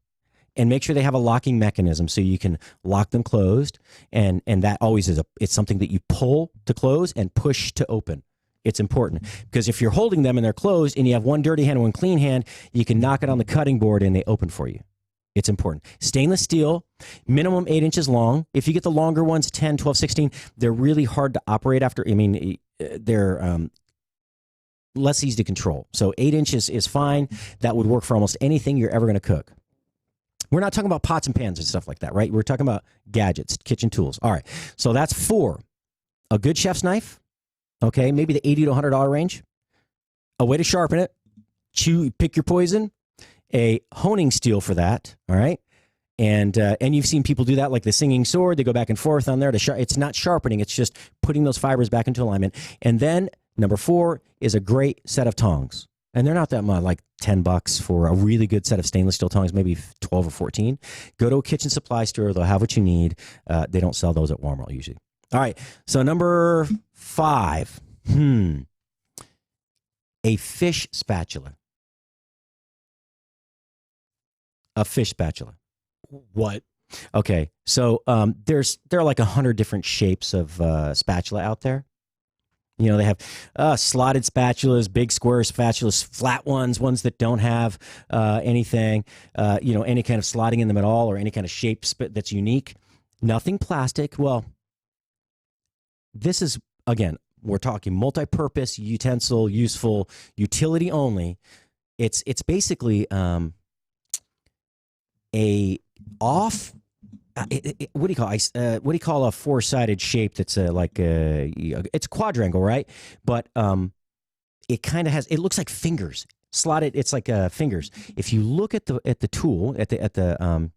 and make sure they have a locking mechanism so you can lock them closed. And that always is it's something that you pull to close and push to open. It's important because if you're holding them and they're closed and you have one dirty hand and one clean hand, you can knock it on the cutting board and they open for you. It's important. Stainless steel, minimum 8 inches long. If you get the longer ones, 10, 12, 16, they're really hard to operate after. I mean, they're less easy to control. So 8 inches is fine. That would work for almost anything you're ever going to cook. We're not talking about pots and pans and stuff like that, right? We're talking about gadgets, kitchen tools. All right. So that's 4. A good chef's knife. Okay. Maybe the $80 to $100 range. A way to sharpen it. Pick your poison. A honing steel for that. All right. And you've seen people do that, like the singing sword. They go back and forth on there. It's not sharpening. It's just putting those fibers back into alignment. And then number 4 is a great set of tongs. And they're not that much, like $10 for a really good set of stainless steel tongs, maybe 12 or 14. Go to a kitchen supply store. They'll have what you need. They don't sell those at Walmart usually. All right. So number 5, a fish spatula. A fish spatula. What? Okay. So there are like 100 different shapes of spatula out there. You know, they have slotted spatulas, big square spatulas, flat ones that don't have anything, any kind of slotting in them at all or any kind of shape that's unique. Nothing plastic. Well, this is, again, we're talking multi-purpose, utensil, useful, utility only. It's basically what do you call a 4-sided shape that's it's quadrangle, right? But it kind of it looks like fingers slotted. It's like fingers. If you look at the tool at the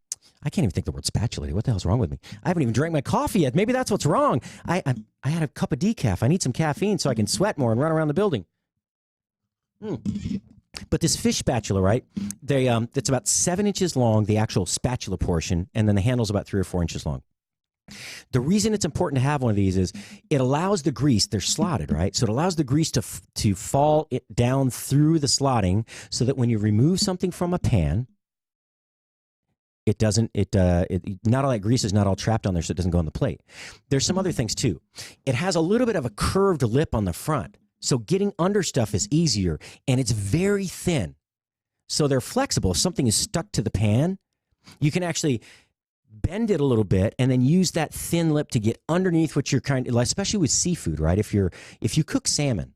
I can't even think the word spatula. What the hell's wrong with me? I haven't even drank my coffee yet. Maybe that's what's wrong. I had a cup of decaf. I need some caffeine so I can sweat more and run around the building. But this fish spatula, right? It's about 7 inches long, the actual spatula portion, and then the handle's about 3 or 4 inches long. The reason it's important to have one of these is it allows the grease. They're slotted, right? So it allows the grease to fall down through the slotting, so that when you remove something from a pan, it doesn't. Not all that grease is not all trapped on there, so it doesn't go on the plate. There's some other things too. It has a little bit of a curved lip on the front. So getting under stuff is easier, and it's very thin. So they're flexible. If something is stuck to the pan, you can actually bend it a little bit and then use that thin lip to get underneath what you're especially with seafood, right? If you cook salmon,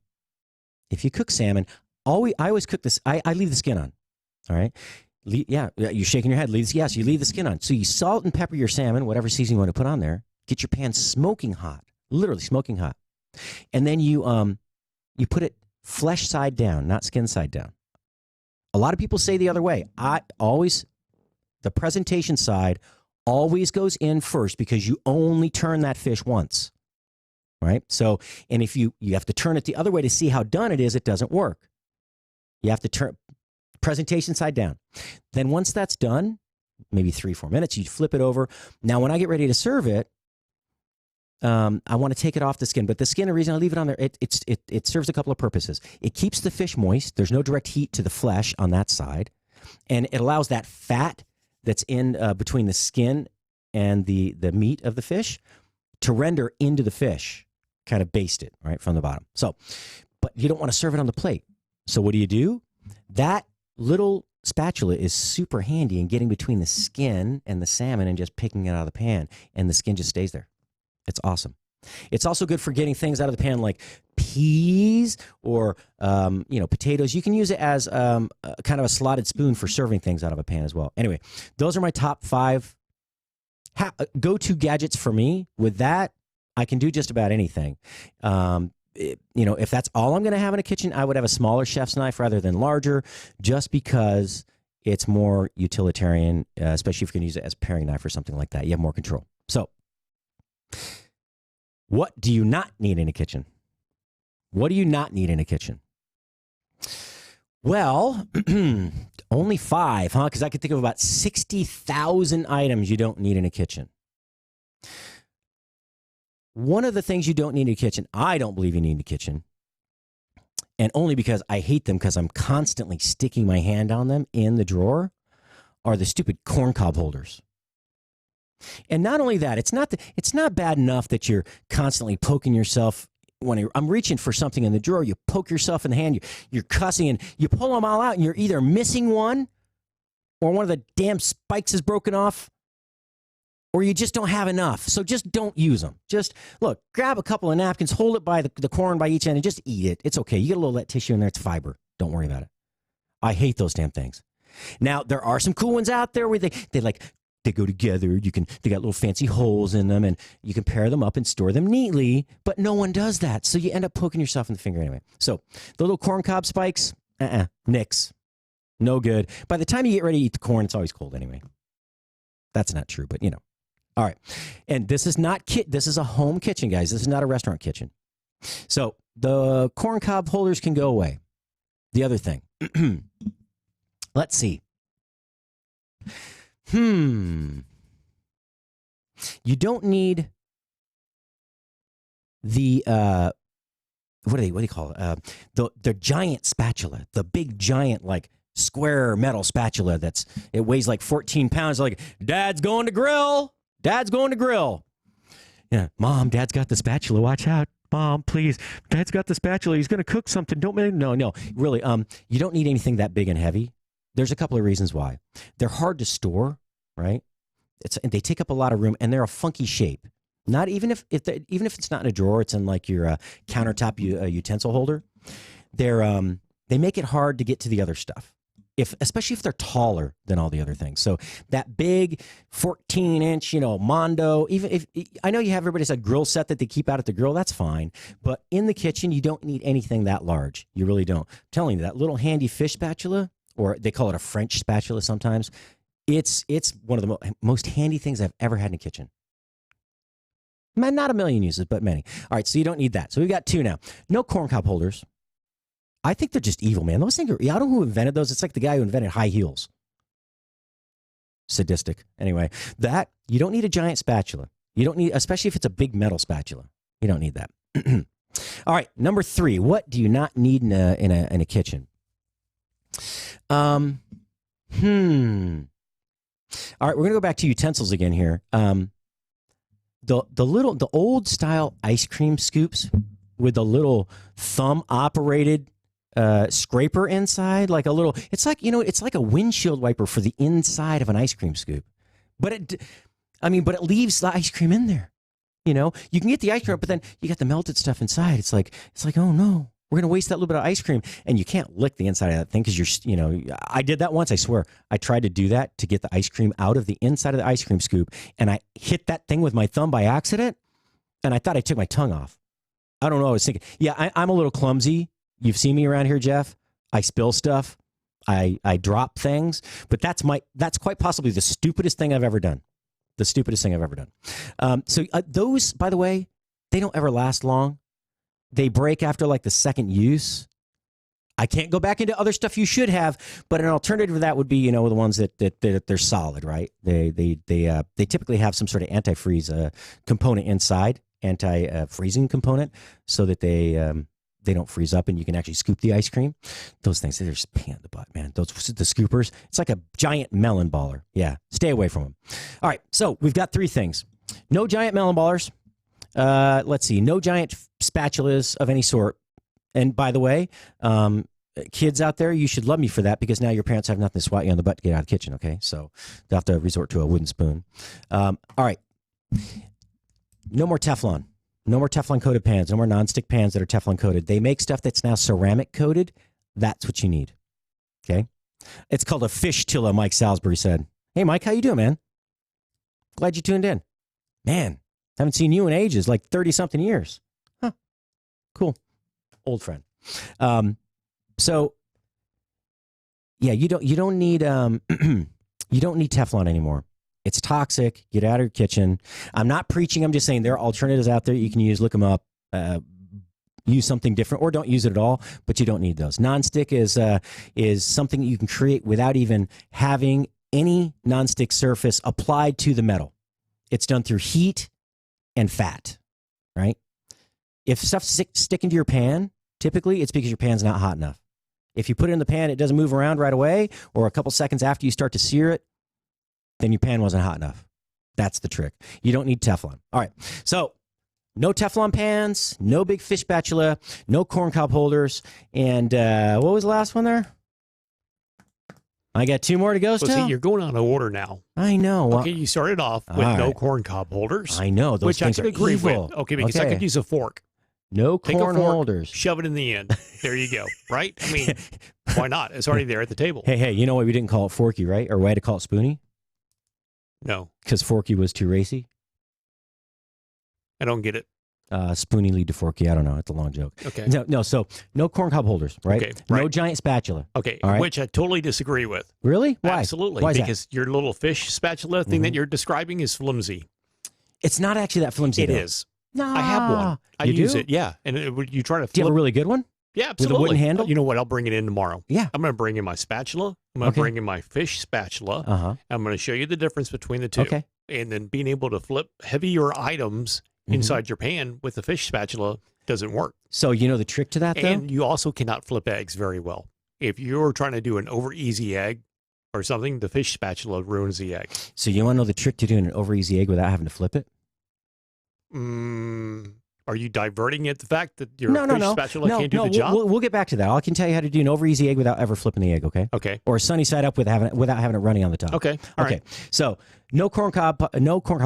I always cook this. I leave the skin on. All right. Yeah. You're shaking your head. Yes, you leave the skin on. So you salt and pepper your salmon, whatever seasoning you want to put on there. Get your pan smoking hot, literally smoking hot. And then you put it flesh side down, not skin side down. A lot of people say the other way. The presentation side always goes in first because you only turn that fish once, right? So, and if you have to turn it the other way to see how done it is, it doesn't work. You have to turn presentation side down. Then once that's done, maybe 3-4 minutes, you flip it over. Now, when I get ready to serve it, I want to take it off the skin, but the skin, the reason I leave it on there, it serves a couple of purposes. It keeps the fish moist. There's no direct heat to the flesh on that side, and it allows that fat that's in between the skin and the meat of the fish to render into the fish, kind of baste it right from the bottom. So, but you don't want to serve it on the plate. So what do? That little spatula is super handy in getting between the skin and the salmon and just picking it out of the pan, and the skin just stays there. It's awesome. It's also good for getting things out of the pan like peas or potatoes. You can use it as kind of a slotted spoon for serving things out of a pan as well. Anyway, those are my top 5 go-to gadgets for me. With that, I can do just about anything. If that's all I'm going to have in a kitchen, I would have a smaller chef's knife rather than larger, just because it's more utilitarian, especially if you can use it as a paring knife or something like that. You have more control. So, what do you not need in a kitchen? What do you not need in a kitchen? Well, only 5, huh? Because I could think of about 60,000 items you don't need in a kitchen. One of the things you don't need in a kitchen, I don't believe you need in a kitchen, and only because I hate them because I'm constantly sticking my hand on them in the drawer, are the stupid corn cob holders. And not only that, it's not bad enough that you're constantly poking yourself. When I'm reaching for something in the drawer, you poke yourself in the hand, you're cussing, and you pull them all out, and you're either missing one, or one of the damn spikes is broken off, or you just don't have enough. So just don't use them. Just, look, grab a couple of napkins, hold it by the corn by each end, and just eat it. It's okay. You get a little of that tissue in there. It's fiber. Don't worry about it. I hate those damn things. Now, there are some cool ones out there where they go together. They got little fancy holes in them, and you can pair them up and store them neatly, but no one does that. So you end up poking yourself in the finger anyway. So the little corn cob spikes, nix. No good. By the time you get ready to eat the corn, it's always cold anyway. That's not true, but All right. And this is not this is a home kitchen, guys. This is not a restaurant kitchen. So the corn cob holders can go away. The other thing. Let's see. You don't need the what do you call it? The giant spatula, the big giant like square metal spatula it weighs like 14 pounds. Like, Dad's going to grill. Dad's going to grill. Yeah, Mom, Dad's got the spatula. Watch out, Mom, please. Dad's got the spatula. He's going to cook something. Don't make no. Really, you don't need anything that big and heavy. There's a couple of reasons why. They're hard to store, right? They take up a lot of room, and they're a funky shape. Not even if it's not in a drawer, it's in like your countertop utensil holder. They make it hard to get to the other stuff. Especially if they're taller than all the other things. So that big 14-inch, Mondo, even if I know you have everybody's a grill set that they keep out at the grill, that's fine. But in the kitchen, you don't need anything that large. You really don't. I'm telling you, that little handy fish spatula, or they call it a French spatula sometimes, it's one of the most handy things I've ever had in a kitchen. Not a million uses, but many. All right, so you don't need that. So we've got 2 now. No corn cob holders. I think they're just evil, man. Those things I don't know who invented those. It's like the guy who invented high heels. Sadistic. Anyway, you don't need a giant spatula. You don't need, especially if it's a big metal spatula. You don't need that. All right, number 3. What do you not need in a kitchen? All right, we're gonna go back to utensils again here. The old style ice cream scoops with the little thumb operated scraper inside, like a little. It's like it's like a windshield wiper for the inside of an ice cream scoop, but it leaves the ice cream in there. You can get the ice cream, but then you got the melted stuff inside. It's like, oh no, we're gonna waste that little bit of ice cream, and you can't lick the inside of that thing because I did that once. I swear, I tried to do that to get the ice cream out of the inside of the ice cream scoop, and I hit that thing with my thumb by accident, and I thought I took my tongue off. I don't know. I was thinking, I'm a little clumsy. You've seen me around here, Jeff. I spill stuff. I drop things, but that's quite possibly the stupidest thing I've ever done. The stupidest thing I've ever done. So those, by the way, they don't ever last long. They break after like the second use. I can't go back into other stuff you should have, but an alternative to that would be, the ones that they're solid, right? They typically have some sort of antifreeze component inside, anti-freezing component, so that they don't freeze up and you can actually scoop the ice cream. Those things, they're just a pain in the butt, man. The scoopers, it's like a giant melon baller. Yeah, stay away from them. All right, so we've got 3 things. No giant melon ballers. Let's see, no giant spatulas of any sort. And by the way, kids out there, you should love me for that, because now your parents have nothing to swat you on the butt to get out of the kitchen, okay? So they'll have to resort to a wooden spoon. All right. No more Teflon. No more Teflon coated pans. No more nonstick pans that are Teflon coated. They make stuff that's now ceramic coated. That's what you need. Okay? It's called a fish tilla, Mike Salisbury said. Hey, Mike, how you doing, man? Glad you tuned in. Man, haven't seen you in ages, like 30-something years. Huh. Cool. Old friend. So Yeah, you don't need you don't need Teflon anymore. It's toxic. Get out of your kitchen. I'm not preaching. I'm just saying there are alternatives out there you can use. Look them up. Use something different, or don't use it at all. But you don't need those. Nonstick is something that you can create without even having any nonstick surface applied to the metal. It's done through heat and fat, right? If stuff's sticking to your pan, typically it's because your pan's not hot enough. If you put it in the pan, it doesn't move around right away, or a couple seconds after you start to sear it, then your pan wasn't hot enough. That's the trick. You don't need Teflon. All right. So no Teflon pans, no big fish spatula, no corn cob holders. And what was the last one there? I got 2 more to go still. Well, see, you're going on an order now. I know. Okay, you started off with no corn cob holders. I know. Those which things I could are agree evil. with. Okay, because I could use a fork. No Take corn a fork, holders. Shove it in the end. There you go. Right? I mean, why not? It's already there at the table. Hey, you know why we didn't call it Forky, right? Or why to call it Spoony? No. Because Forky was too racy. I don't get it. Spoony lead to Forky. I don't know. It's a long joke. Okay. No. So no corn cob holders, right? Okay, right. No giant spatula. Okay. All right. Which I totally disagree with. Really? Why? Absolutely. Why is because your little fish spatula thing that you're describing is flimsy. It's not actually that flimsy. It though. is. No. I have one. I You use do? it. Yeah. And you try to flip. Do you have a really good one? Yeah, With a absolutely. wooden handle? You know what? I'll bring it in tomorrow. Yeah. I'm going to bring in my spatula. I'm going to Okay. bring in my fish spatula. Uh-huh. I'm going to show you the difference between the two. Okay. And then being able to flip heavier items inside your pan with the fish spatula doesn't work. So you know the trick to that, though? And you also cannot flip eggs very well. If you're trying to do an over easy egg or something, the fish spatula ruins the egg. So you want to know the trick to doing an over easy egg without having to flip it? Are you diverting it the fact that your fish spatula can't do the job? We'll get back to that. I can tell you how to do an over easy egg without ever flipping the egg, okay? Okay. Or sunny side up without having it running on the top. Okay. All okay. right. So no corn cob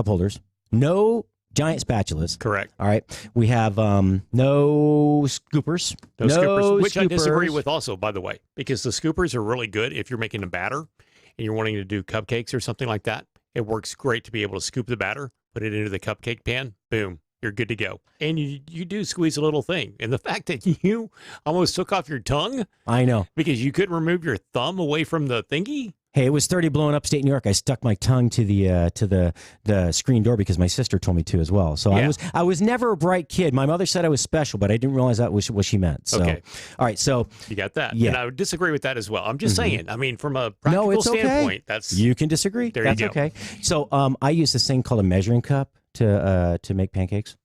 holders, no giant spatulas. Correct. All right. We have no scoopers. No scoopers, which I disagree with also, by the way, because the scoopers are really good if you're making a batter and you're wanting to do cupcakes or something like that. It works great to be able to scoop the batter, put it into the cupcake pan, boom, you're good to go. And you do squeeze a little thing. And the fact that you almost took off your tongue. I know. Because you couldn't remove your thumb away from the thingy. Hey, it was 30 below in upstate New York. I stuck my tongue to the screen door because my sister told me to as well. So Yeah. I was never a bright kid. My mother said I was special, but I didn't realize that was what she meant. So, Okay. All right. So You got that. Yeah. And I would disagree with that as well. I'm just saying, I mean, from a practical standpoint, that's you can disagree. There That's you go. okay. So I use this thing called a measuring cup to make pancakes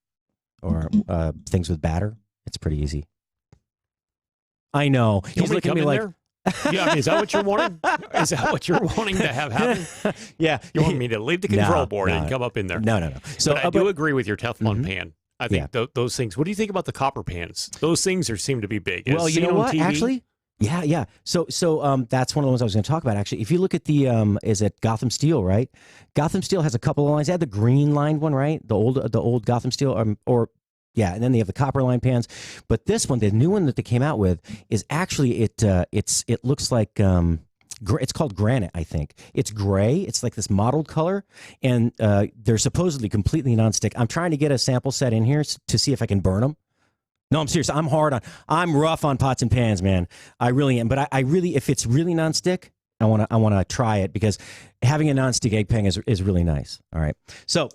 or things with batter. It's pretty easy. I know. You He's want me to looking at come me in like. there? Yeah, I mean, is that what you're wanting? Is that what you're wanting to have happen? Yeah. You want me to leave the control board and come up in there? No. So But I do agree with your Teflon pan. I think Yeah. those things. What do you think about the copper pans? Those things seem to be big. Well, As you seen know on what? TV. Actually, yeah. So that's one of the ones I was going to talk about. Actually, if you look at the is it Gotham Steel, right? Gotham Steel has a couple of lines. They had the green lined one, right? The old Gotham Steel, yeah, and then they have the copper line pans. But this one, the new one that they came out with, is actually it looks like it's called granite, I think. It's gray. It's like this mottled color, and they're supposedly completely nonstick. I'm trying to get a sample set in here to see if I can burn them. No, I'm serious. I'm rough on pots and pans, man. I really am. But I really, if it's really nonstick, I want to try it because having a nonstick egg pan is really nice. All right. So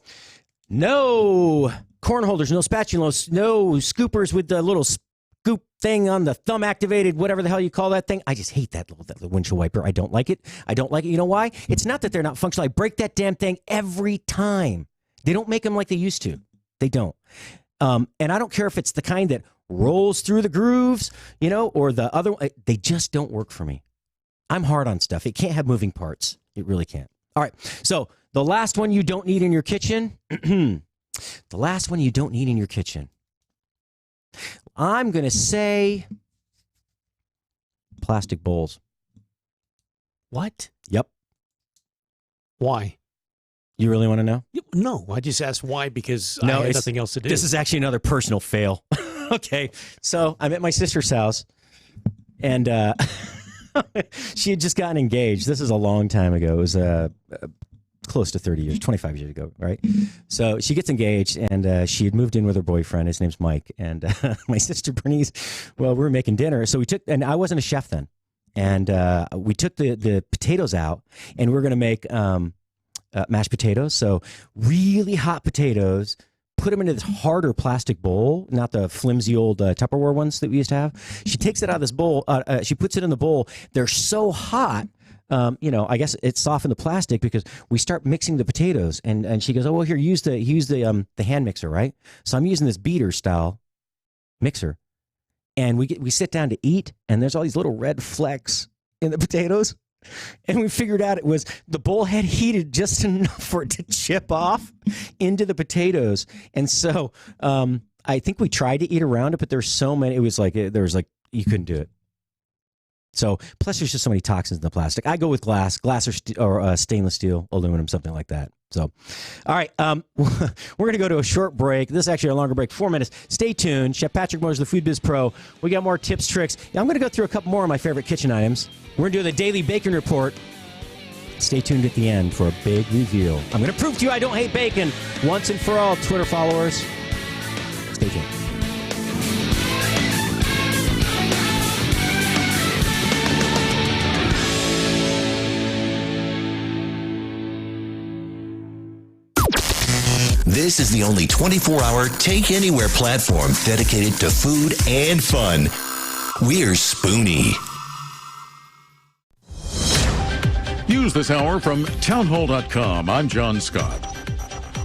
no corn holders, no spatulas, no scoopers with the little scoop thing on the thumb activated, whatever the hell you call that thing. I just hate that little windshield wiper. I don't like it. You know why? It's not that they're not functional. I break that damn thing every time. They don't make them like they used to. They don't. And I don't care if it's the kind that rolls through the grooves, or the other. They just don't work for me. I'm hard on stuff. It can't have moving parts. It really can't. All right. So the last one you don't need in your kitchen. The last one you don't need in your kitchen. I'm going to say plastic bowls. What? Yep. Why? You really want to know? No, I just asked why because I had nothing else to do. This is actually another personal fail. Okay. So I'm at my sister's house and she had just gotten engaged. This is a long time ago. It was close to 30 years, 25 years ago, right? So she gets engaged, and she had moved in with her boyfriend. His name's Mike. And my sister Bernice, well, we were making dinner. So and I wasn't a chef then. And we took the potatoes out, and we're going to make mashed potatoes. So really hot potatoes, put them into this harder plastic bowl, not the flimsy old Tupperware ones that we used to have. She takes it out of this bowl. She puts it in the bowl. They're so hot. I guess it softened the plastic because we start mixing the potatoes, and she goes, "Oh, well, here, use the hand mixer, right?" So I'm using this beater style mixer, and we sit down to eat, and there's all these little red flecks in the potatoes, and we figured out it was the bowl had heated just enough for it to chip off into the potatoes, and so I think we tried to eat around it, but there's so many. It was like you couldn't do it. So, plus there's just so many toxins in the plastic. I go with glass or stainless steel, aluminum, something like that. So, all right, we're going to go to a short break. This is actually a longer break, 4 minutes. Stay tuned. Chef Patrick Mosher, the Food Biz Pro. We got more tips, tricks. I'm going to go through a couple more of my favorite kitchen items. We're going to do the daily bacon report. Stay tuned at the end for a big reveal. I'm going to prove to you I don't hate bacon once and for all, Twitter followers. Stay tuned. This is the only 24-hour Take Anywhere platform dedicated to food and fun. We're Spoony. News this hour from townhall.com. I'm John Scott.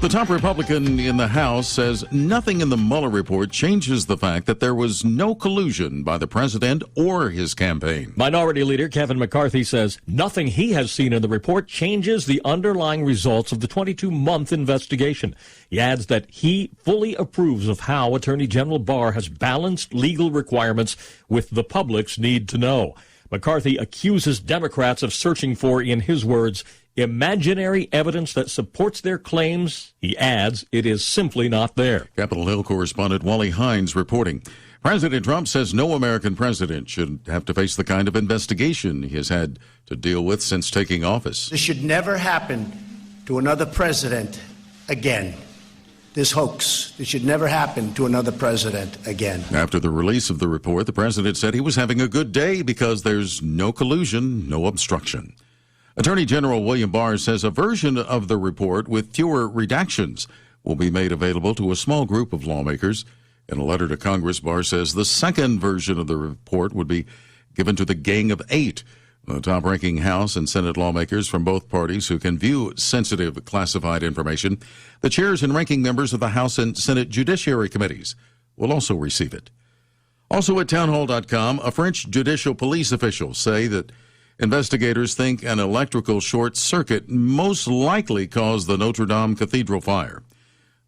The top Republican in the House says nothing in the Mueller report changes the fact that there was no collusion by the president or his campaign. Minority Leader Kevin McCarthy says nothing he has seen in the report changes the underlying results of the 22-month investigation. He adds that he fully approves of how Attorney General Barr has balanced legal requirements with the public's need to know. McCarthy accuses Democrats of searching for, in his words, imaginary evidence that supports their claims. He adds it is simply not there. Capitol Hill correspondent Wally Hines reporting. President Trump says no American president should have to face the kind of investigation he has had to deal with since taking office. This should never happen to another president again. This hoax. This should never happen to another president again. After the release of the report, the president said he was having a good day because there's no collusion, no obstruction. Attorney General William Barr says a version of the report with fewer redactions will be made available to a small group of lawmakers. In a letter to Congress, Barr says the second version of the report would be given to the Gang of Eight, the top-ranking House and Senate lawmakers from both parties who can view sensitive classified information. The chairs and ranking members of the House and Senate Judiciary Committees will also receive it. Also at townhall.com, a French judicial police official say that investigators think an electrical short circuit most likely caused the Notre Dame Cathedral fire.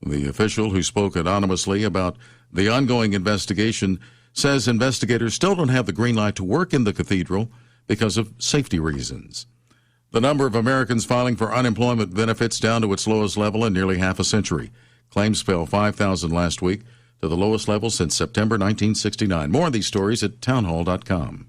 The official, who spoke anonymously about the ongoing investigation, says investigators still don't have the green light to work in the cathedral because of safety reasons. The number of Americans filing for unemployment benefits down to its lowest level in nearly half a century. Claims fell 5,000 last week to the lowest level since September 1969. More of these stories at townhall.com.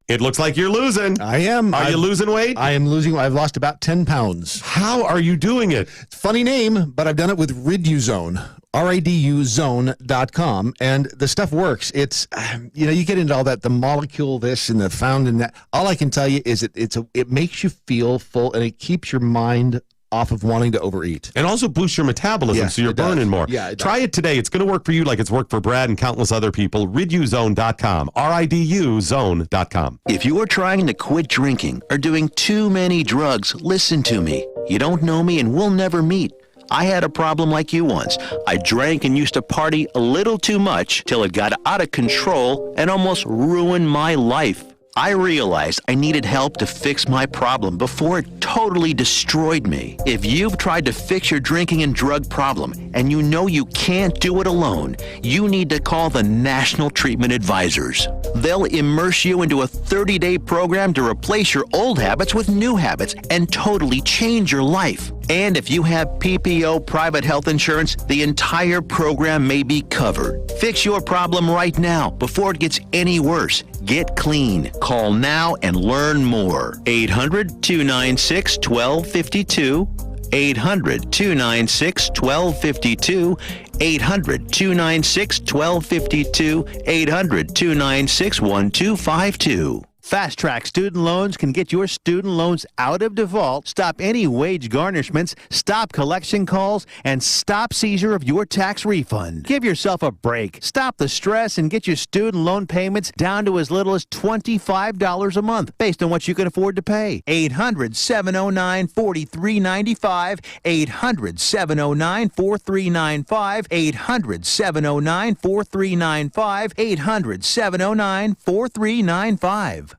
It looks like you're losing. I am. Are you losing weight? I am losing. I've lost about 10 pounds. How are you doing it? Funny name, but I've done it with Riduzone, RIDUzone.com, and the stuff works. It's, you get into all that, the molecule this and the found in that. All I can tell you is it makes you feel full, and it keeps your mind off of wanting to overeat. And also boosts your metabolism, so you're burning more. Yeah, Try it today. It's going to work for you like it's worked for Brad and countless other people. Riduzone.com, RIDUzone.com. If you are trying to quit drinking or doing too many drugs, listen to me. You don't know me and we'll never meet. I had a problem like you once. I drank and used to party a little too much till it got out of control and almost ruined my life. I realized I needed help to fix my problem before it totally destroyed me. If you've tried to fix your drinking and drug problem and you know you can't do it alone, you need to call the National Treatment Advisors. They'll immerse you into a 30-day program to replace your old habits with new habits and totally change your life. And if you have PPO private health insurance, the entire program may be covered. Fix your problem right now before it gets any worse. Get clean. Call now and learn more. 800-296-1252. 800-296-1252. 800-296-1252. 800-296-1252. Fast Track Student Loans can get your student loans out of default, stop any wage garnishments, stop collection calls, and stop seizure of your tax refund. Give yourself a break. Stop the stress and get your student loan payments down to as little as $25 a month based on what you can afford to pay. 800-709-4395. 800-709-4395. 800-709-4395. 800-709-4395.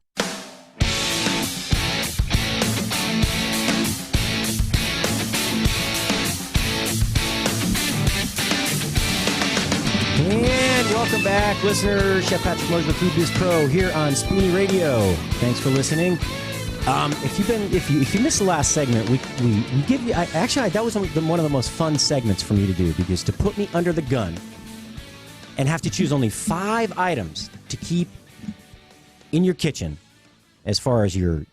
And welcome back, listeners. Chef Patrick Mosher, the Food Biz Pro, here on Spoony Radio. Thanks for listening. If you missed the last segment, we give you. That was one of the most fun segments for me to do, because to put me under the gun and have to choose only 5 items to keep in your kitchen, as far as your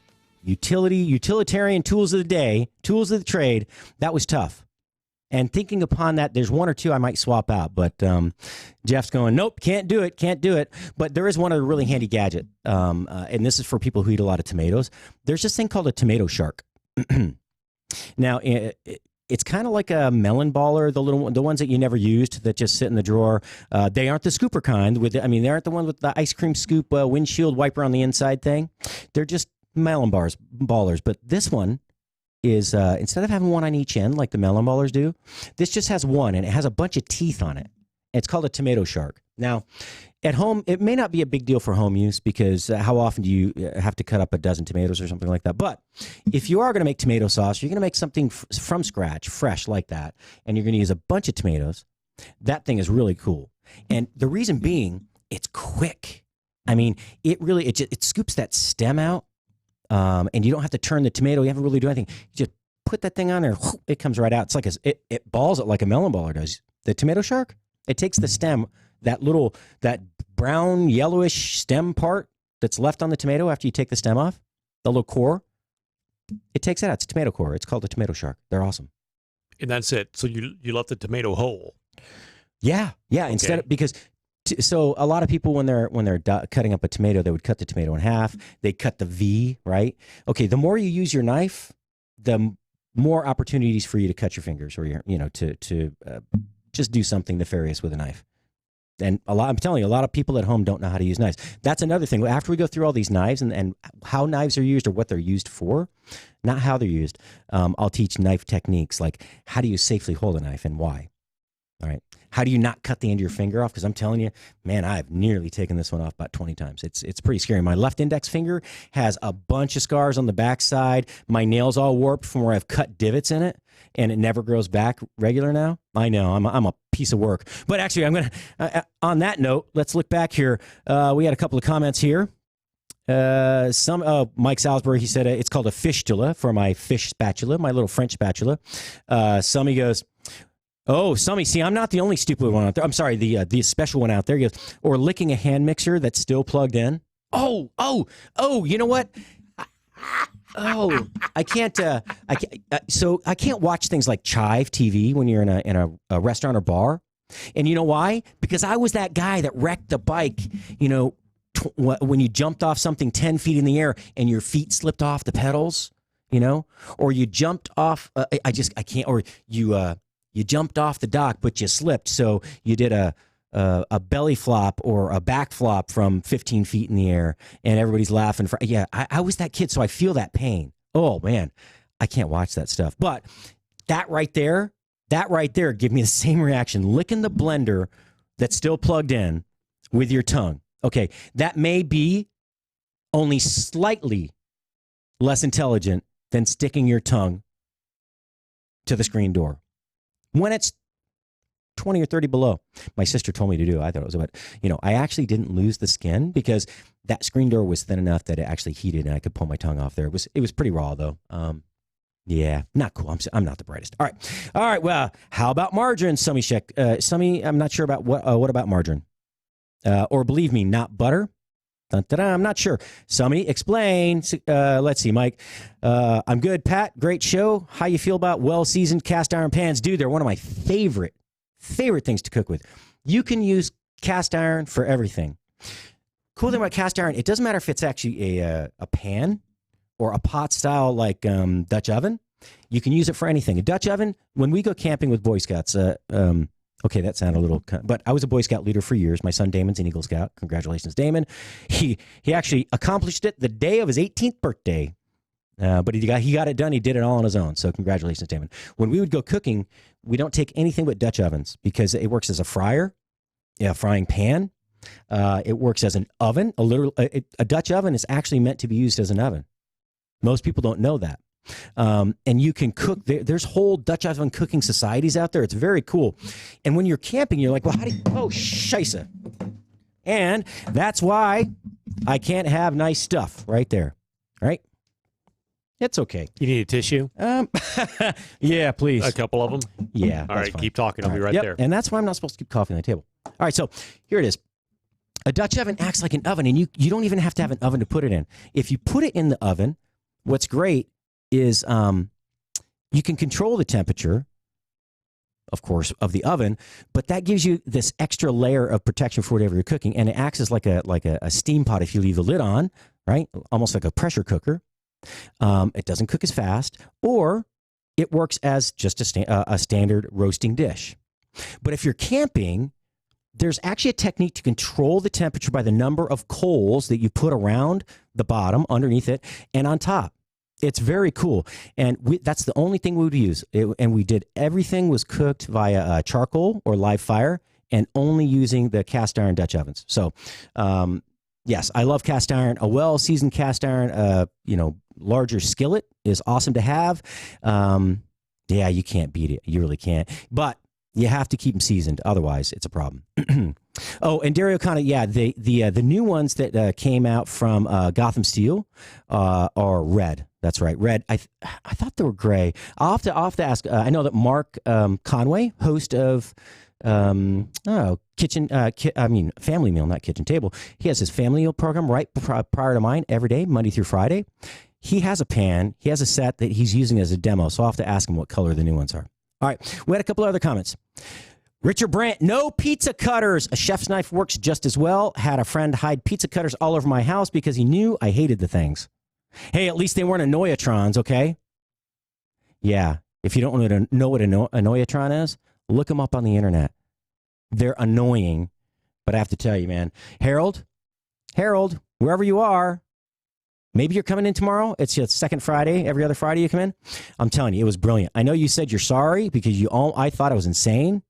utilitarian tools of the day, tools of the trade, that was tough. And thinking upon that, there's 1 or 2 I might swap out. But Jeff's going, nope, can't do it. But there is one other really handy gadget. And this is for people who eat a lot of tomatoes. There's this thing called a tomato shark. Now, it's kind of like a melon baller, the ones that you never used that just sit in the drawer. They aren't the scooper kind. They aren't the one with the ice cream scoop windshield wiper on the inside thing. They're just melon ballers. But this one is, instead of having one on each end like the melon ballers do, this just has one, and it has a bunch of teeth on it. It's called a tomato shark. Now, at home, it may not be a big deal for home use, because how often do you have to cut up a dozen tomatoes or something like that? But if you are going to make tomato sauce, you're going to make something from scratch, fresh like that, and you're going to use a bunch of tomatoes, that thing is really cool. And the reason being, it's quick. It scoops that stem out. And you don't have to turn the tomato. You haven't really do anything. You just put that thing on there. It comes right out. It's like it balls it like a melon baller does. The tomato shark, it takes the stem, that brown yellowish stem part that's left on the tomato after you take the stem off, the little core. It takes that out. It's a tomato core. It's called a tomato shark. They're awesome. And that's it. So you left the tomato whole. Yeah. Okay. So a lot of people, when they're cutting up a tomato, they would cut the tomato in half. They cut the V, right? Okay, the more you use your knife, the more opportunities for you to cut your fingers, or to just do something nefarious with a knife. And I'm telling you, a lot of people at home don't know how to use knives. That's another thing. After we go through all these knives and how knives are used or what they're used for, not how they're used, I'll teach knife techniques, like how do you safely hold a knife and why. All right. How do you not cut the end of your finger off? Because I'm telling you, man, I've nearly taken this one off about 20 times. It's pretty scary. My left index finger has a bunch of scars on the backside. My nail's all warped from where I've cut divots in it, and it never grows back regular now. I know, I'm a piece of work. But actually, I'm going to, on that note, let's look back here. We had a couple of comments here. Mike Salisbury, he said it's called a fistula for my fish spatula, my little French spatula. Some he goes, oh, Summy, see, I'm not the only stupid one out there. I'm sorry, the special one out there. He goes, or licking a hand mixer that's still plugged in. Oh, you know what? I can't watch things like Chive TV when you're in a restaurant or bar. And you know why? Because I was that guy that wrecked the bike, when you jumped off something 10 feet in the air and your feet slipped off the pedals, or you jumped off, you jumped off the dock, but you slipped. So you did a belly flop or a back flop from 15 feet in the air, and everybody's laughing. I was that kid, so I feel that pain. Oh, man, I can't watch that stuff. But that right there give me the same reaction. Licking the blender that's still plugged in with your tongue. Okay, that may be only slightly less intelligent than sticking your tongue to the screen door when it's 20 or 30 below. My sister told me to do. I thought it was about, I actually didn't lose the skin because that screen door was thin enough that it actually heated and I could pull my tongue off there. It was pretty raw though. Yeah, not cool. I'm not the brightest. All right. Well, how about margarine, Summy Sheck? Summy, I'm not sure about what about margarine? Or believe me, not butter. Dun, dun, dun, I'm not sure. Somebody explain. Let's see, Mike. I'm good, Pat. Great show. How you feel about well-seasoned cast iron pans? Dude, they're one of my favorite things to cook with. You can use cast iron for everything. Cool thing about cast iron, it doesn't matter if it's actually a pan or a pot style like Dutch oven. You can use it for anything. A Dutch oven, when we go camping with Boy Scouts, okay, that sounded a little, but I was a Boy Scout leader for years. My son Damon's an Eagle Scout. Congratulations, Damon. He actually accomplished it the day of his 18th birthday. But he got it done. He did it all on his own. So congratulations, Damon. When we would go cooking, we don't take anything but Dutch ovens because it works as a fryer, a frying pan. It works as an oven. A Dutch oven is actually meant to be used as an oven. Most people don't know that. And you can cook. There's whole Dutch oven cooking societies out there. It's very cool. And when you're camping, you're like, well, how do you, oh, scheisse. And that's why I can't have nice stuff right there. Right? It's okay. You need a tissue? Yeah, please. A couple of them? Yeah. All right, fine. keep talking. I'll be right there. And that's why I'm not supposed to keep coffee on the table. All right, so here it is. A Dutch oven acts like an oven, and you don't even have to have an oven to put it in. If you put it in the oven, what's great is you can control the temperature, of course, of the oven, but that gives you this extra layer of protection for whatever you're cooking, and it acts as like a steam pot if you leave the lid on, right? Almost like a pressure cooker. It doesn't cook as fast, or it works as just a standard roasting dish. But if you're camping, there's actually a technique to control the temperature by the number of coals that you put around the bottom, underneath it, and on top. It's very cool. And that's the only thing we would use. And we did everything was cooked via charcoal or live fire and only using the cast iron Dutch ovens. So, yes, I love cast iron. A well-seasoned cast iron, larger skillet is awesome to have. Yeah, you can't beat it. You really can't. But you have to keep them seasoned. Otherwise, it's a problem. Oh, and Dario Khan, yeah, the new ones that came out from Gotham Steel are red. That's right, red. I thought they were gray. I'll have to ask. I know that Mark Conway, host of Family Meal, not Kitchen Table. He has his Family Meal program right prior to mine every day, Monday through Friday. He has a pan. He has a set that he's using as a demo. So I'll have to ask him what color the new ones are. All right, we had a couple other comments. Richard Brandt, no pizza cutters. A chef's knife works just as well. Had a friend hide pizza cutters all over my house because he knew I hated the things. Hey, at least they weren't Annoyatrons, okay? Yeah, if you don't know what a Annoyatron is, look them up on the internet. They're annoying, but I have to tell you, man. Harold, wherever you are, maybe you're coming in tomorrow. It's your second Friday. Every other Friday you come in. I'm telling you, it was brilliant. I know you said you're sorry because I thought I was insane.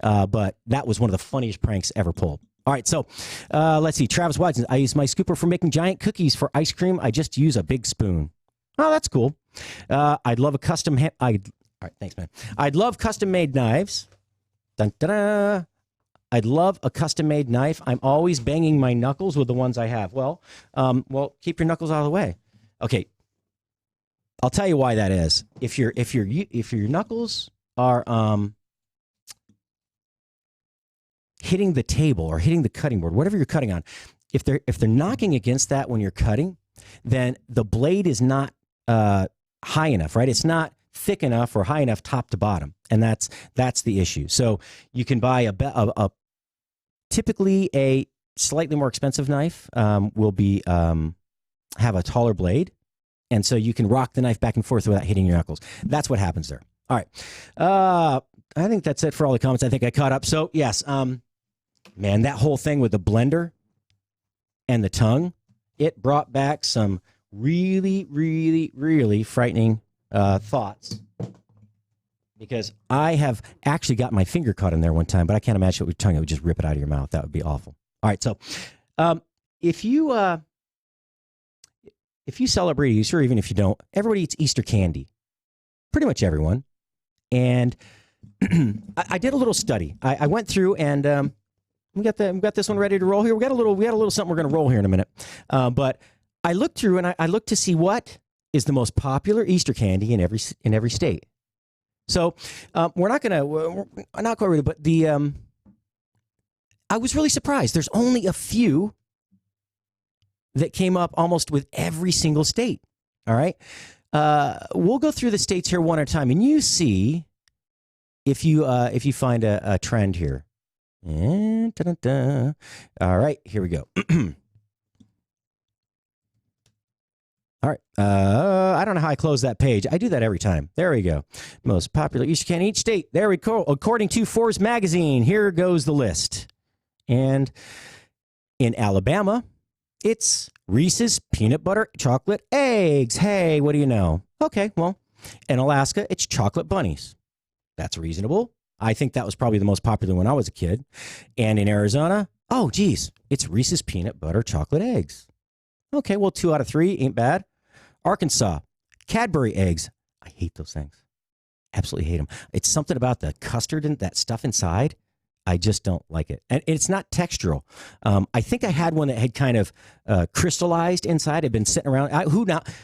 But that was one of the funniest pranks ever pulled. All right, so let's see. Travis Watson, I use my scooper for making giant cookies. For ice cream, I just use a big spoon. Oh, that's cool. I'd love a custom... all right, thanks, man. I'd love custom-made knives. Dun, dun, dun. I'd love a custom-made knife. I'm always banging my knuckles with the ones I have. Well, keep your knuckles out of the way. Okay, I'll tell you why that is. If your knuckles are... hitting the table or hitting the cutting board, whatever you're cutting on, if they're knocking against that when you're cutting, then the blade is not high enough, right? It's not thick enough or high enough top to bottom, and that's the issue. So you can buy a typically a slightly more expensive knife will be have a taller blade, and so you can rock the knife back and forth without hitting your knuckles. That's what happens there. All right, I think that's it for all the comments. I think I caught up. So yes, man, that whole thing with the blender and the tongue, it brought back some really, really, really frightening thoughts. Because I have actually got my finger caught in there one time, but I can't imagine it with your tongue. It would just rip it out of your mouth. That would be awful. All right, so if you celebrate Easter, or even if you don't, everybody eats Easter candy. Pretty much everyone. And I did a little study. I went through and we got this one ready to roll here. We got a little something we're going to roll here in a minute. But I looked through and I looked to see what is the most popular Easter candy in every state. So we're not quite ready, but I was really surprised. There's only a few that came up almost with every single state. All right. We'll go through the states here one at a time, and you see if you find a trend here. And all right, here we go. All right. I don't know how I close that page. I do that every time. There we go. Most popular Easter candy in each state. There we go. According to Forbes magazine, here goes the list. And in Alabama, it's Reese's peanut butter chocolate eggs. Hey, what do you know? Okay, well, in Alaska, it's chocolate bunnies. That's reasonable. I think that was probably the most popular when I was a kid. And in Arizona, oh, geez, it's Reese's peanut butter chocolate eggs. Okay, well, 2 out of 3 ain't bad. Arkansas, Cadbury eggs. I hate those things. Absolutely hate them. It's something about the custard and that stuff inside. I just don't like it. And it's not textural. I think I had one that had kind of crystallized inside. Had been sitting around.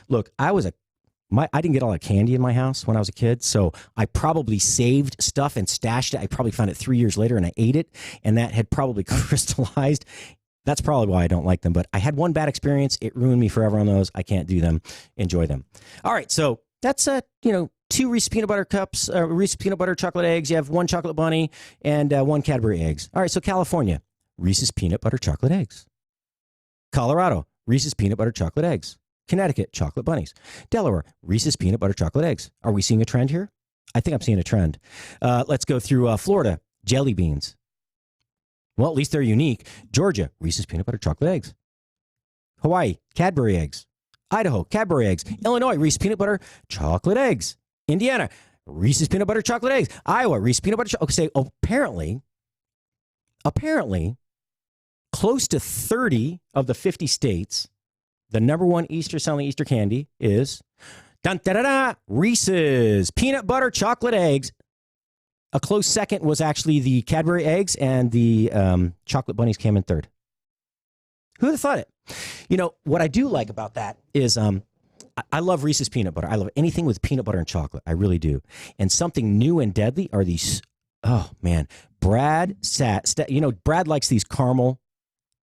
Look, I didn't get all the candy in my house when I was a kid, so I probably saved stuff and stashed it. I probably found it 3 years later and I ate it, and that had probably crystallized. That's probably why I don't like them. But I had one bad experience. It ruined me forever on those. I can't do them. Enjoy them. All right, so that's 2 Reese's peanut butter cups, Reese's peanut butter chocolate eggs. You have 1 chocolate bunny and 1 Cadbury eggs. All right, so California, Reese's peanut butter chocolate eggs. Colorado, Reese's peanut butter chocolate eggs. Connecticut, chocolate bunnies. Delaware, Reese's peanut butter chocolate eggs. Are we seeing a trend here? I think I'm seeing a trend. Let's go through Florida, jelly beans. Well, at least they're unique. Georgia, Reese's peanut butter chocolate eggs. Hawaii, Cadbury eggs. Idaho, Cadbury eggs. Illinois, Reese's peanut butter chocolate eggs. Indiana, Reese's peanut butter chocolate eggs. Iowa, Reese's peanut butter chocolate eggs. Apparently, close to 30 of the 50 states, the number one selling Easter candy is Reese's peanut butter chocolate eggs. A close second was actually the Cadbury eggs, and the chocolate bunnies came in third. Who would have thought it? What I do like about that is I love Reese's peanut butter. I love anything with peanut butter and chocolate. I really do. And something new and deadly are these, oh, man. Brad likes these caramel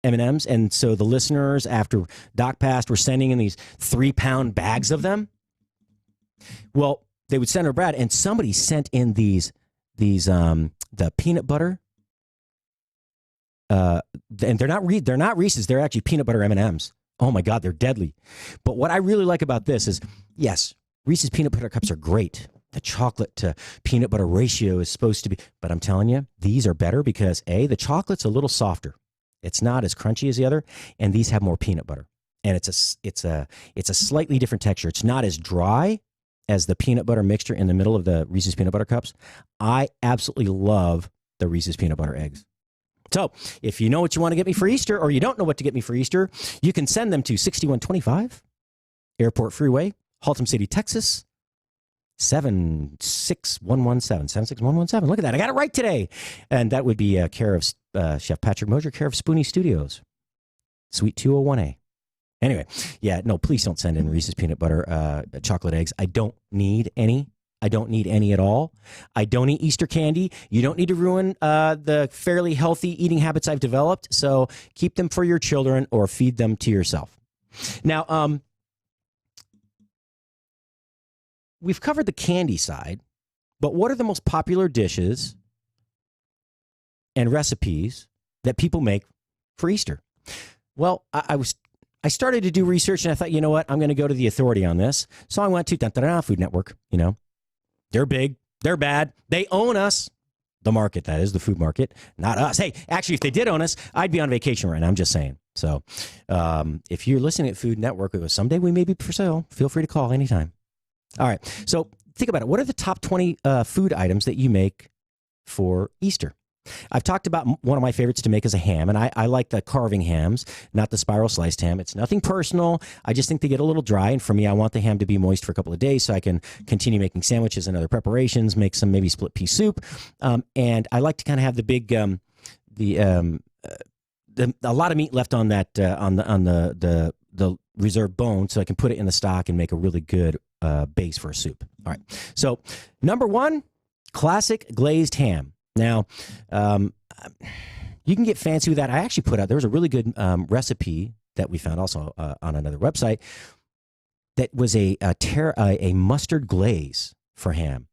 M&Ms, and so the listeners, after Doc passed, were sending in these 3-pound bags of them. Well, they would send her Brad, and somebody sent in the peanut butter, and they're not Reese's. They're actually peanut butter M&Ms. Oh my God, they're deadly. But what I really like about this is, yes, Reese's peanut butter cups are great. The chocolate to peanut butter ratio is supposed to be, but I'm telling you, these are better because the chocolate's a little softer. It's not as crunchy as the other, and these have more peanut butter, and it's a slightly different texture. It's not as dry as the peanut butter mixture in the middle of the Reese's peanut butter cups. I absolutely love the Reese's peanut butter eggs. So if you know what you want to get me for Easter, or you don't know what to get me for Easter, you can send them to 6125 Airport Freeway, Haltom City, Texas, 76117. 76117. Look at that. I got it right today. And that would be care of Chef Patrick Mosher, care of Spoony Studios, Suite 201A. Anyway, please don't send in Reese's peanut butter chocolate eggs. I don't need any. I don't need any at all. I don't eat Easter candy. You don't need to ruin the fairly healthy eating habits I've developed. So keep them for your children or feed them to yourself. Now, we've covered the candy side, but what are the most popular dishes and recipes that people make for Easter? Well, I started to do research, and I thought, you know what? I'm going to go to the authority on this. So I went to Food Network. They're big. They're bad. They own us. The market, that is, the food market, not us. Hey, actually, if they did own us, I'd be on vacation right now. I'm just saying. So if you're listening at Food Network, someday we may be for sale. Feel free to call anytime. All right. So think about it. What are the top 20 food items that you make for Easter? I've talked about one of my favorites to make is a ham, and I like the carving hams, not the spiral sliced ham. It's nothing personal. I just think they get a little dry, and for me, I want the ham to be moist for a couple of days so I can continue making sandwiches and other preparations, make some maybe split pea soup, and I like to kind of have the big, a lot of meat left on that on the reserved bone, so I can put it in the stock and make a really good base for a soup. All right. So number 1, classic glazed ham. Now, you can get fancy with that. I actually there was a really good recipe that we found also on another website that was a mustard glaze for ham.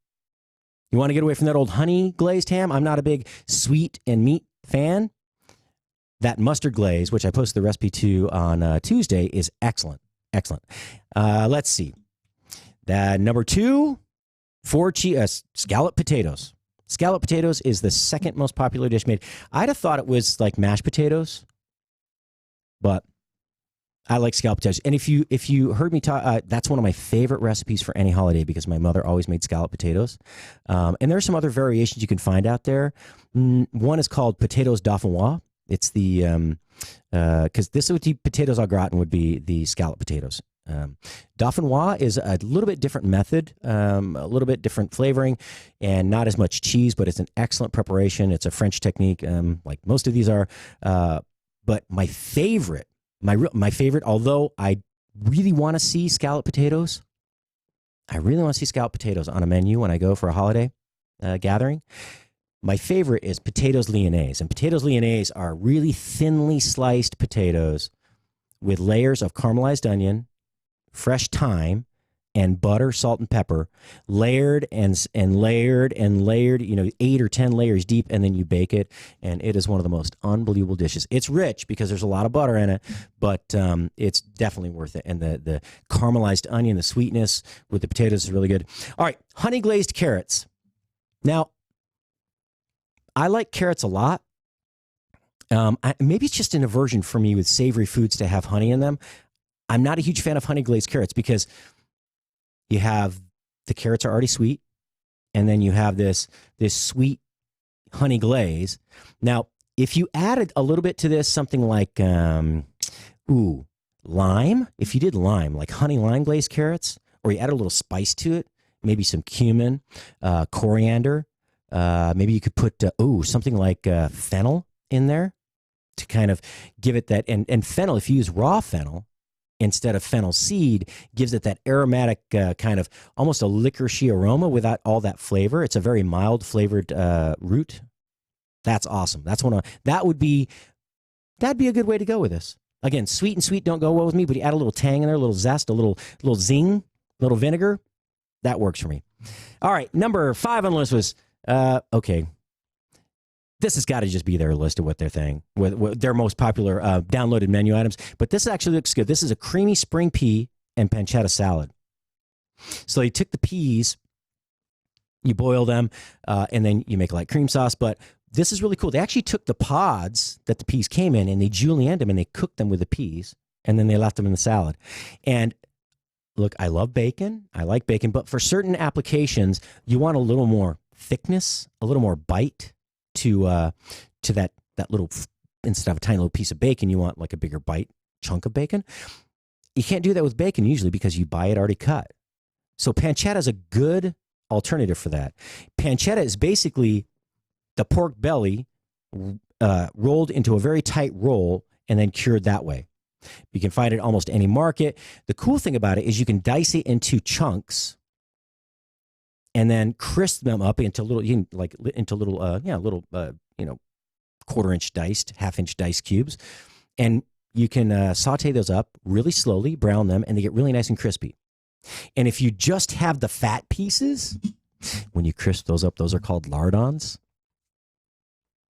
You want to get away from that old honey glazed ham? I'm not a big sweet and meat fan. That mustard glaze, which I posted the recipe to on Tuesday, is excellent. Excellent. Let's see. Number 2, scalloped potatoes. Scalloped potatoes is the second most popular dish made. I'd have thought it was like mashed potatoes, but I like scalloped potatoes. And if you heard me talk, that's one of my favorite recipes for any holiday because my mother always made scalloped potatoes. And there are some other variations you can find out there. One is called potatoes dauphinois. It's the because this would be potatoes au gratin would be the scalloped potatoes. Dauphinois is a little bit different method, a little bit different flavoring, and not as much cheese, but it's an excellent preparation. It's a French technique, like most of these are. But my favorite, although I really want to see scalloped potatoes, on a menu when I go for a holiday gathering. My favorite is potatoes lyonnaise, and potatoes lyonnaise are really thinly sliced potatoes with layers of caramelized onion, fresh thyme, and butter, salt, and pepper, layered and layered, 8 or 10 layers deep, and then you bake it, and it is one of the most unbelievable dishes. It's rich because there's a lot of butter in it, but it's definitely worth it, and the caramelized onion, the sweetness with the potatoes is really good. All right, honey glazed carrots. Now, I like carrots a lot. Maybe it's just an aversion for me with savory foods to have honey in them. I'm not a huge fan of honey glazed carrots because you have the carrots are already sweet, and then you have this sweet honey glaze. Now, if you added a little bit to this, something like lime, if you did lime, like honey lime glazed carrots, or you add a little spice to it, maybe some cumin, coriander, maybe you could put something like fennel in there to kind of give it that. And fennel, if you use raw fennel instead of fennel seed, gives it that aromatic kind of almost a licoricey aroma without all that flavor. It's a very mild flavored root. That's awesome. That'd be a good way to go with this. Again, sweet and sweet don't go well with me, but you add a little tang in there, a little zest, a little zing, a little vinegar. That works for me. All right, number 5 on the list was okay. This has got to just be their list of what they're saying, with their most popular downloaded menu items. But this actually looks good. This is a creamy spring pea and pancetta salad. So you took the peas, you boil them, and then you make like cream sauce. But this is really cool. They actually took the pods that the peas came in, and they julienned them, and they cooked them with the peas, and then they left them in the salad. And look, I love bacon. I like bacon. But for certain applications, you want a little more thickness, a little more bite to that little, instead of a tiny little piece of bacon, you want like a bigger bite chunk of bacon. You can't do that with bacon usually because you buy it already cut. So pancetta is a good alternative for that. Pancetta is basically the pork belly rolled into a very tight roll and then cured that way. You can find it at almost any market. The cool thing about it is you can dice it into chunks and then crisp them up into little, quarter-inch diced, half-inch diced cubes. And you can saute those up really slowly, brown them, and they get really nice and crispy. And if you just have the fat pieces, when you crisp those up, those are called lardons.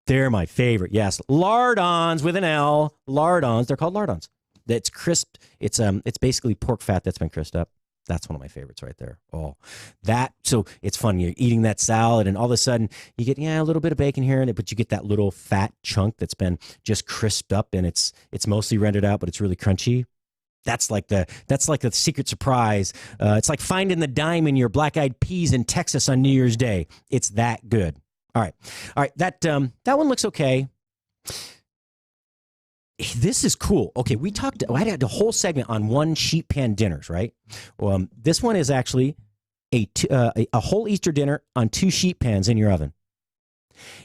They're my favorite. Yes, lardons with an L. Lardons. They're called lardons. That's crisp. It's basically pork fat that's been crisped up. That's one of my favorites right there. Oh, that. So it's fun. You're eating that salad, and all of a sudden you get a little bit of bacon here in it, but you get that little fat chunk that's been just crisped up, and it's mostly rendered out, but it's really crunchy. That's like the secret surprise. It's like finding the dime in your black-eyed peas in Texas on New Year's Day. It's that good. All right. That one looks okay. This is cool. Okay, I had a whole segment on one sheet pan dinners, right? This one is actually a whole Easter dinner on 2 sheet pans in your oven.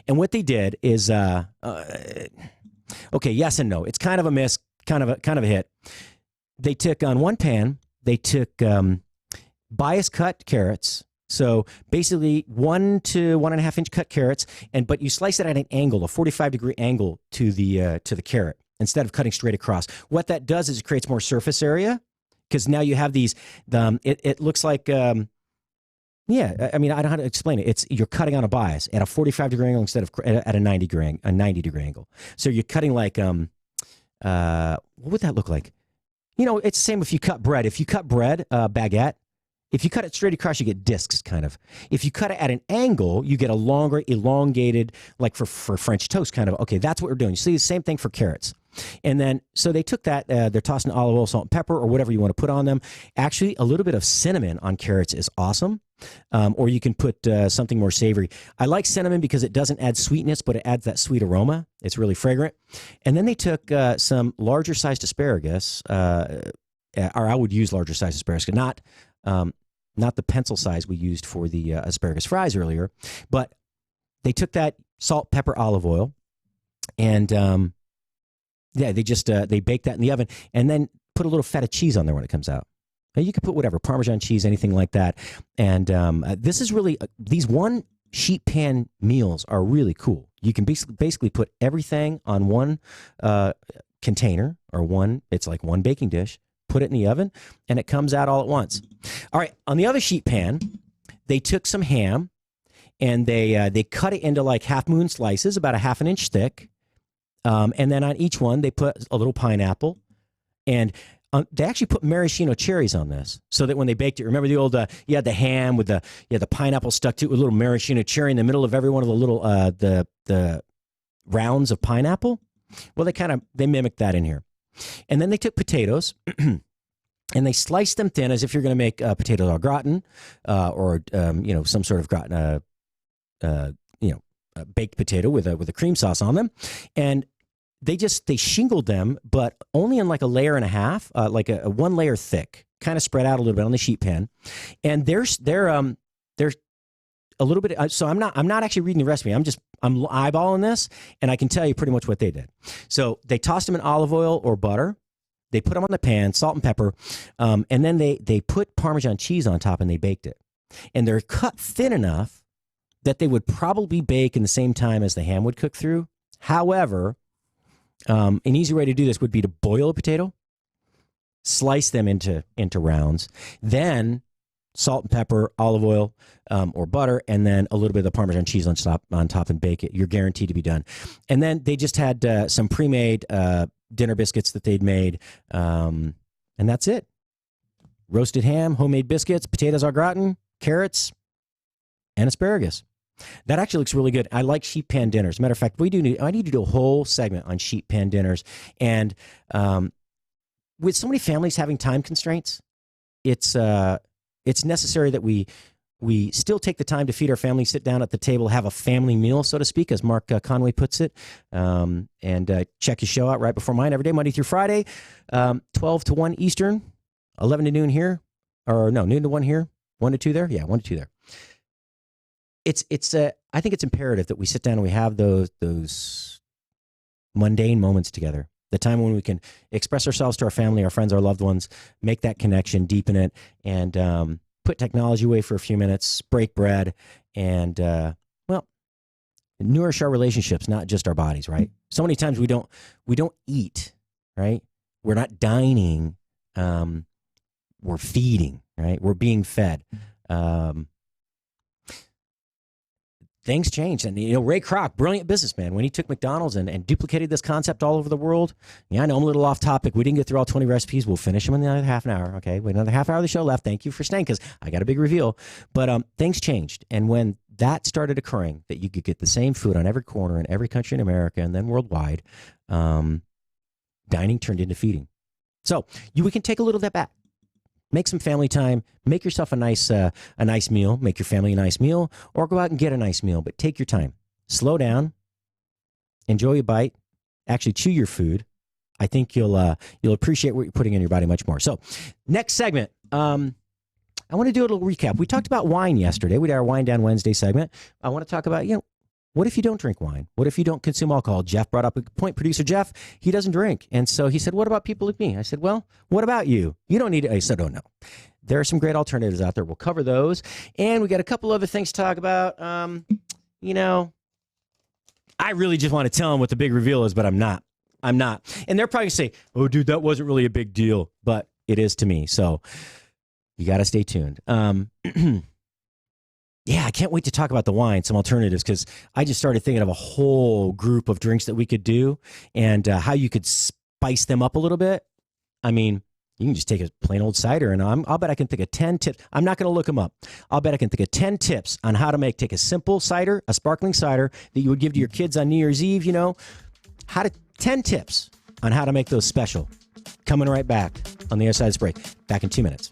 And what they did is, okay, yes and no. It's kind of a miss, kind of a hit. They took on one pan, they took bias cut carrots. So basically 1 to 1.5 inch cut carrots, but you slice it at an angle, a 45-degree angle to the carrot. instead of cutting straight across. What that does is it creates more surface area because now you have these. It looks like. Yeah, I mean, I don't know how to explain it. You're cutting on a bias at a 45-degree angle instead of at a 90-degree angle. So you're cutting like what would that look like? You know, it's the same if you cut bread. If you cut bread, baguette, if you cut it straight across, you get discs, kind of. If you cut it at an angle, you get a longer, elongated, like for French toast, kind of. Okay, that's what we're doing. You see the same thing for carrots. And then, so they took that, they're tossing olive oil, salt, and pepper, or whatever you want to put on them. Actually, a little bit of cinnamon on carrots is awesome. Or you can put something more savory. I like cinnamon because it doesn't add sweetness, but it adds that sweet aroma. It's really fragrant. And then they took some larger sized asparagus, or I would use larger sized asparagus, not the pencil size we used for the asparagus fries earlier, but they took that salt, pepper, olive oil, and they just they baked that in the oven, and then put a little feta cheese on there when it comes out. Now, you could put whatever, Parmesan cheese, anything like that. And this is really these one sheet pan meals are really cool. You can basically put everything on one container or it's like one baking dish. Put it in the oven, and it comes out all at once. All right, on the other sheet pan, they took some ham, and they cut it into like half-moon slices, about a half an inch thick. And then on each one, they put a little pineapple, and they actually put maraschino cherries on this, so that when they baked it, remember the old you had the ham with the pineapple stuck to it with a little maraschino cherry in the middle of every one of the little the rounds of pineapple. Well, they mimicked that in here. And then they took potatoes and they sliced them thin as if you're going to make potato au gratin or some sort of gratin, baked potato with a cream sauce on them. And they shingled them, but only in like a layer and a half, like a one layer thick, kind of spread out a little bit on the sheet pan. And they're a little bit. So I'm not actually reading the recipe. I'm eyeballing this, and I can tell you pretty much what they did. So they tossed them in olive oil or butter. They put them on the pan, salt and pepper, and then they put Parmesan cheese on top, and they baked it. And they're cut thin enough that they would probably bake in the same time as the ham would cook through. However, an easy way to do this would be to boil a potato, slice them into rounds, then salt and pepper, olive oil, or butter, and then a little bit of the Parmesan cheese on top and bake it. You're guaranteed to be done. And then they just had some pre-made dinner biscuits that they'd made, and that's it. Roasted ham, homemade biscuits, potatoes au gratin, carrots, and asparagus. That actually looks really good. I like sheet pan dinners. Matter of fact, I need to do a whole segment on sheet pan dinners. And with so many families having time constraints, it's necessary that we still take the time to feed our family, sit down at the table, have a family meal, so to speak, as Mark Conway puts it. And check his show out right before mine every day, Monday through Friday, 12 to 1 Eastern, 11 to noon here. Or no, noon to 1 here, 1 to 2 there? Yeah, 1 to 2 there. I think it's imperative that we sit down and we have those mundane moments together. The time when we can express ourselves to our family, our friends, our loved ones, make that connection, deepen it, and put technology away for a few minutes, break bread, and nourish our relationships, not just our bodies. Right? So many times we don't eat. Right? We're not dining. We're feeding. Right? We're being fed. Things changed. And, Ray Kroc, brilliant businessman, when he took McDonald's and duplicated this concept all over the world. Yeah, I know I'm a little off topic. We didn't get through all 20 recipes. We'll finish them in another half an hour. Okay, we have another half hour of the show left. Thank you for staying because I got a big reveal. But things changed. And when that started occurring, that you could get the same food on every corner in every country in America and then worldwide, dining turned into feeding. So we can take a little of that back. Make some family time. Make yourself a nice meal. Make your family a nice meal, or go out and get a nice meal. But take your time. Slow down. Enjoy a bite. Actually, chew your food. I think you'll appreciate what you're putting in your body much more. So, next segment. I want to do a little recap. We talked about wine yesterday. We did our Wine Down Wednesday segment. I want to talk about what if you don't drink wine? What if you don't consume alcohol? Jeff brought up a point. Producer Jeff, he doesn't drink. And so he said, what about people like me? I said, well, what about you? You don't need it. I said, oh, no. There are some great alternatives out there. We'll cover those. And we got a couple other things to talk about. I really just want to tell him what the big reveal is, but I'm not. I'm not. And they're probably going to say, oh, dude, that wasn't really a big deal. But it is to me. So you got to stay tuned. Yeah, I can't wait to talk about the wine, some alternatives, because I just started thinking of a whole group of drinks that we could do and how you could spice them up a little bit. I mean, you can just take a plain old cider, and I'll bet I can think of 10 tips. I'm not going to look them up. I'll bet I can think of 10 tips on how to take a simple cider, a sparkling cider that you would give to your kids on New Year's Eve, 10 tips on how to make those special. Coming right back on the other side of this break. Back in 2 minutes.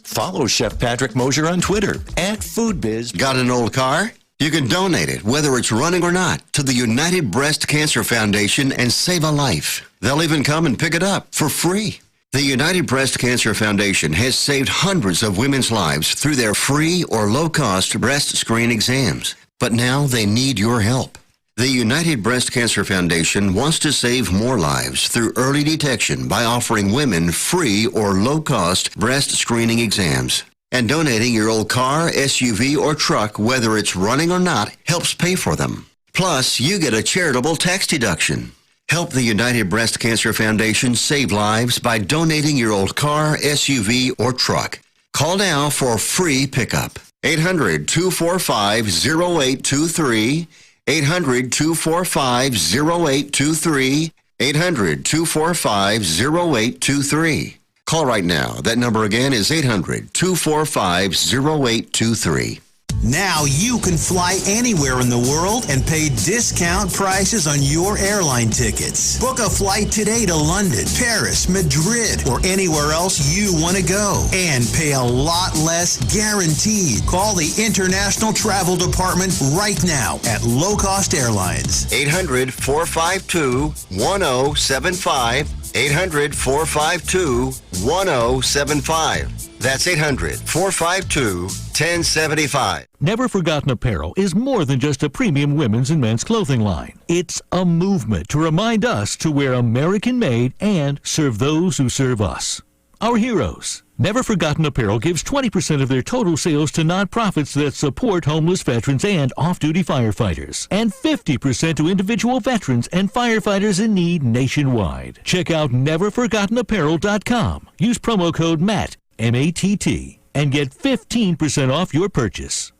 Follow Chef Patrick Mosher on Twitter @FoodBiz. Got an old car? You can donate it, whether it's running or not, to the United Breast Cancer Foundation and save a life. They'll even come and pick it up for free. The United Breast Cancer Foundation has saved hundreds of women's lives through their free or low-cost breast screen exams. But now they need your help. The United Breast Cancer Foundation wants to save more lives through early detection by offering women free or low-cost breast screening exams. And donating your old car, SUV, or truck, whether it's running or not, helps pay for them. Plus, you get a charitable tax deduction. Help the United Breast Cancer Foundation save lives by donating your old car, SUV, or truck. Call now for free pickup. 800-245-0823. 800-245-0823. 800-245-0823. Call right now. That number again is 800-245-0823. Now you can fly anywhere in the world and pay discount prices on your airline tickets. Book a flight today to London, Paris, Madrid, or anywhere else you want to go and pay a lot less guaranteed. Call the International Travel Department right now at Low Cost Airlines. 800-452-1075. 800-452-1075. That's 800-452-1075. Never Forgotten Apparel is more than just a premium women's and men's clothing line. It's a movement to remind us to wear American-made and serve those who serve us. Our heroes. Never Forgotten Apparel gives 20% of their total sales to nonprofits that support homeless veterans and off-duty firefighters, and 50% to individual veterans and firefighters in need nationwide. Check out neverforgottenapparel.com. Use promo code MATT, M-A-T-T, and get 15% off your purchase.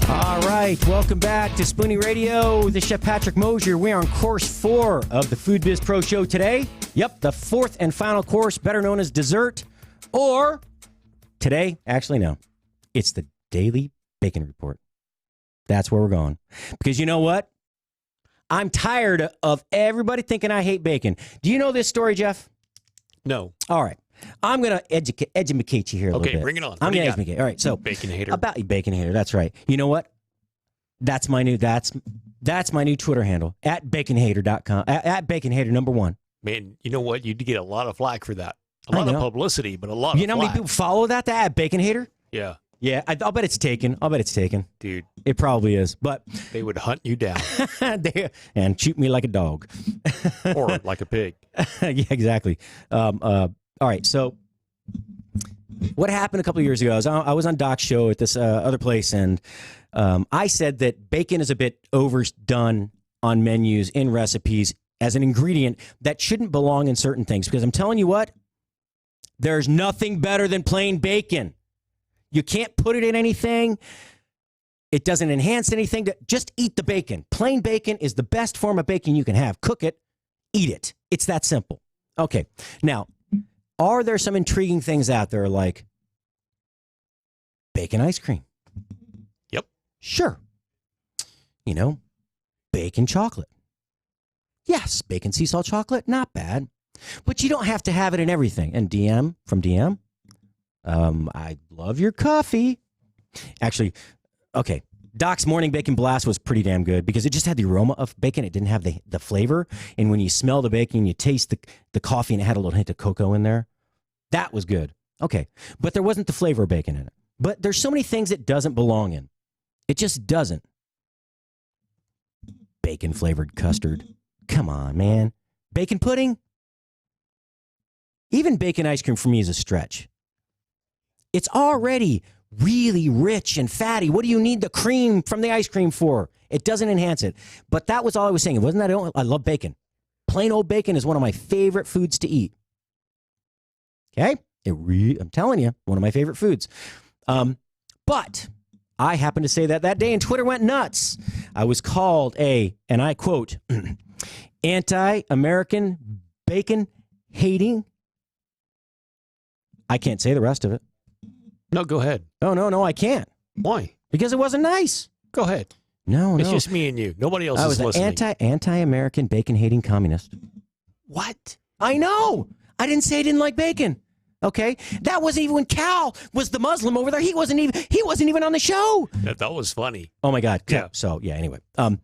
All right, welcome back to Spoony Radio. This is Chef Patrick Mosher. We're on course 4 of the Food Biz Pro Show today. Yep, the 4th and final course, better known as dessert. Or today, actually no, it's the Daily Bacon Report. That's where we're going. Because you know what? I'm tired of everybody thinking I hate bacon. Do you know this story, Jeff? No. All right. I'm going to educate you here a little bit. Okay, bring it on. I'm going to educate. All right, so Bacon hater. About you, bacon hater. That's right. You know what? That's my new Twitter handle @baconhater.com @ baconhater #1. Man, you know what? You'd get a lot of flack for that. A lot of publicity, but a lot of You know how many people follow that @baconhater? Yeah. Yeah, I'll bet it's taken. Dude. It probably is, but they would hunt you down. And shoot me like a dog. Or like a pig. Yeah, exactly. All right, so what happened a couple of years ago, I was on Doc's show at this other place, and I said that bacon is a bit overdone on menus, in recipes, as an ingredient that shouldn't belong in certain things. Because I'm telling you what, there's nothing better than plain bacon. You can't put it in anything. It doesn't enhance anything. Just eat the bacon. Plain bacon is the best form of bacon you can have. Cook it, eat it. It's that simple. Okay, now, are there some intriguing things out there like bacon ice cream? Yep. Sure. You know, bacon chocolate. Yes, bacon sea salt chocolate, not bad. But you don't have to have it in everything. And from DM, I love your coffee. Actually, okay, Doc's Morning Bacon Blast was pretty damn good because it just had the aroma of bacon. It didn't have the flavor. And when you smell the bacon, you taste the coffee, and it had a little hint of cocoa in there. That was good. Okay, but there wasn't the flavor of bacon in it. But there's so many things it doesn't belong in. It just doesn't. Bacon-flavored custard. Come on, man. Bacon pudding? Even bacon ice cream for me is a stretch. It's already really rich and fatty. What do you need the cream from the ice cream for? It doesn't enhance it. But that was all I was saying. It wasn't that I love bacon. Plain old bacon is one of my favorite foods to eat. Okay? I'm telling you, one of my favorite foods. But I happened to say that day, and Twitter went nuts. I was called and I quote, anti-American bacon hating. I can't say the rest of it. No, go ahead. No, I can't. Why? Because it wasn't nice. Go ahead. No. It's just me and you. Nobody else is listening. I was anti-American bacon hating communist. What? I know. I didn't say I didn't like bacon. Okay, that wasn't even when Cal was the Muslim over there. He wasn't even on the show. That was funny. Oh my God. Yeah. So anyway, and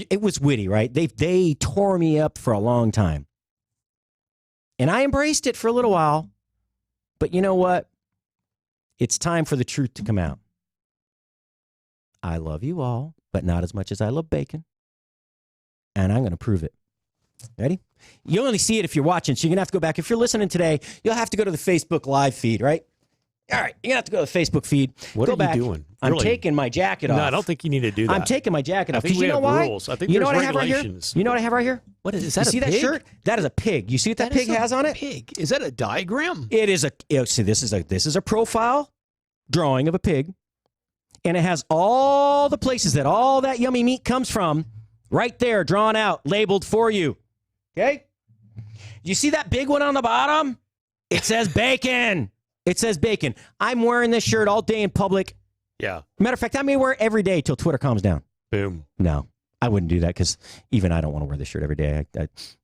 it was witty, right? They tore me up for a long time, and I embraced it for a little while. But you know what? It's time for the truth to come out. I love you all, but not as much as I love bacon, and I'm going to prove it. Ready? You only see it if you're watching, so you're going to have to go back. If you're listening today, you'll have to go to the Facebook live feed, right? All right, you're going to have to go to the Facebook feed. What go are back. you doing? I'm Really? taking my jacket off. No, I don't think you need to do that. I'm taking my jacket off. I think Because we you know have why? rules. I think you know there's what I have right here? regulations. You know what I have right here? What is that? You see that shirt? That is a pig. You see what that pig has on it? Pig. Is that a diagram? It is see, this is a profile drawing of a pig, and it has all the places that all that yummy meat comes from right there, drawn out, labeled for you. Okay? You see that big one on the bottom? It says bacon. It says bacon. I'm wearing this shirt all day in public. Yeah. Matter of fact, I may wear it every day till Twitter calms down. Boom. No, I wouldn't do that because even I don't want to wear this shirt every day.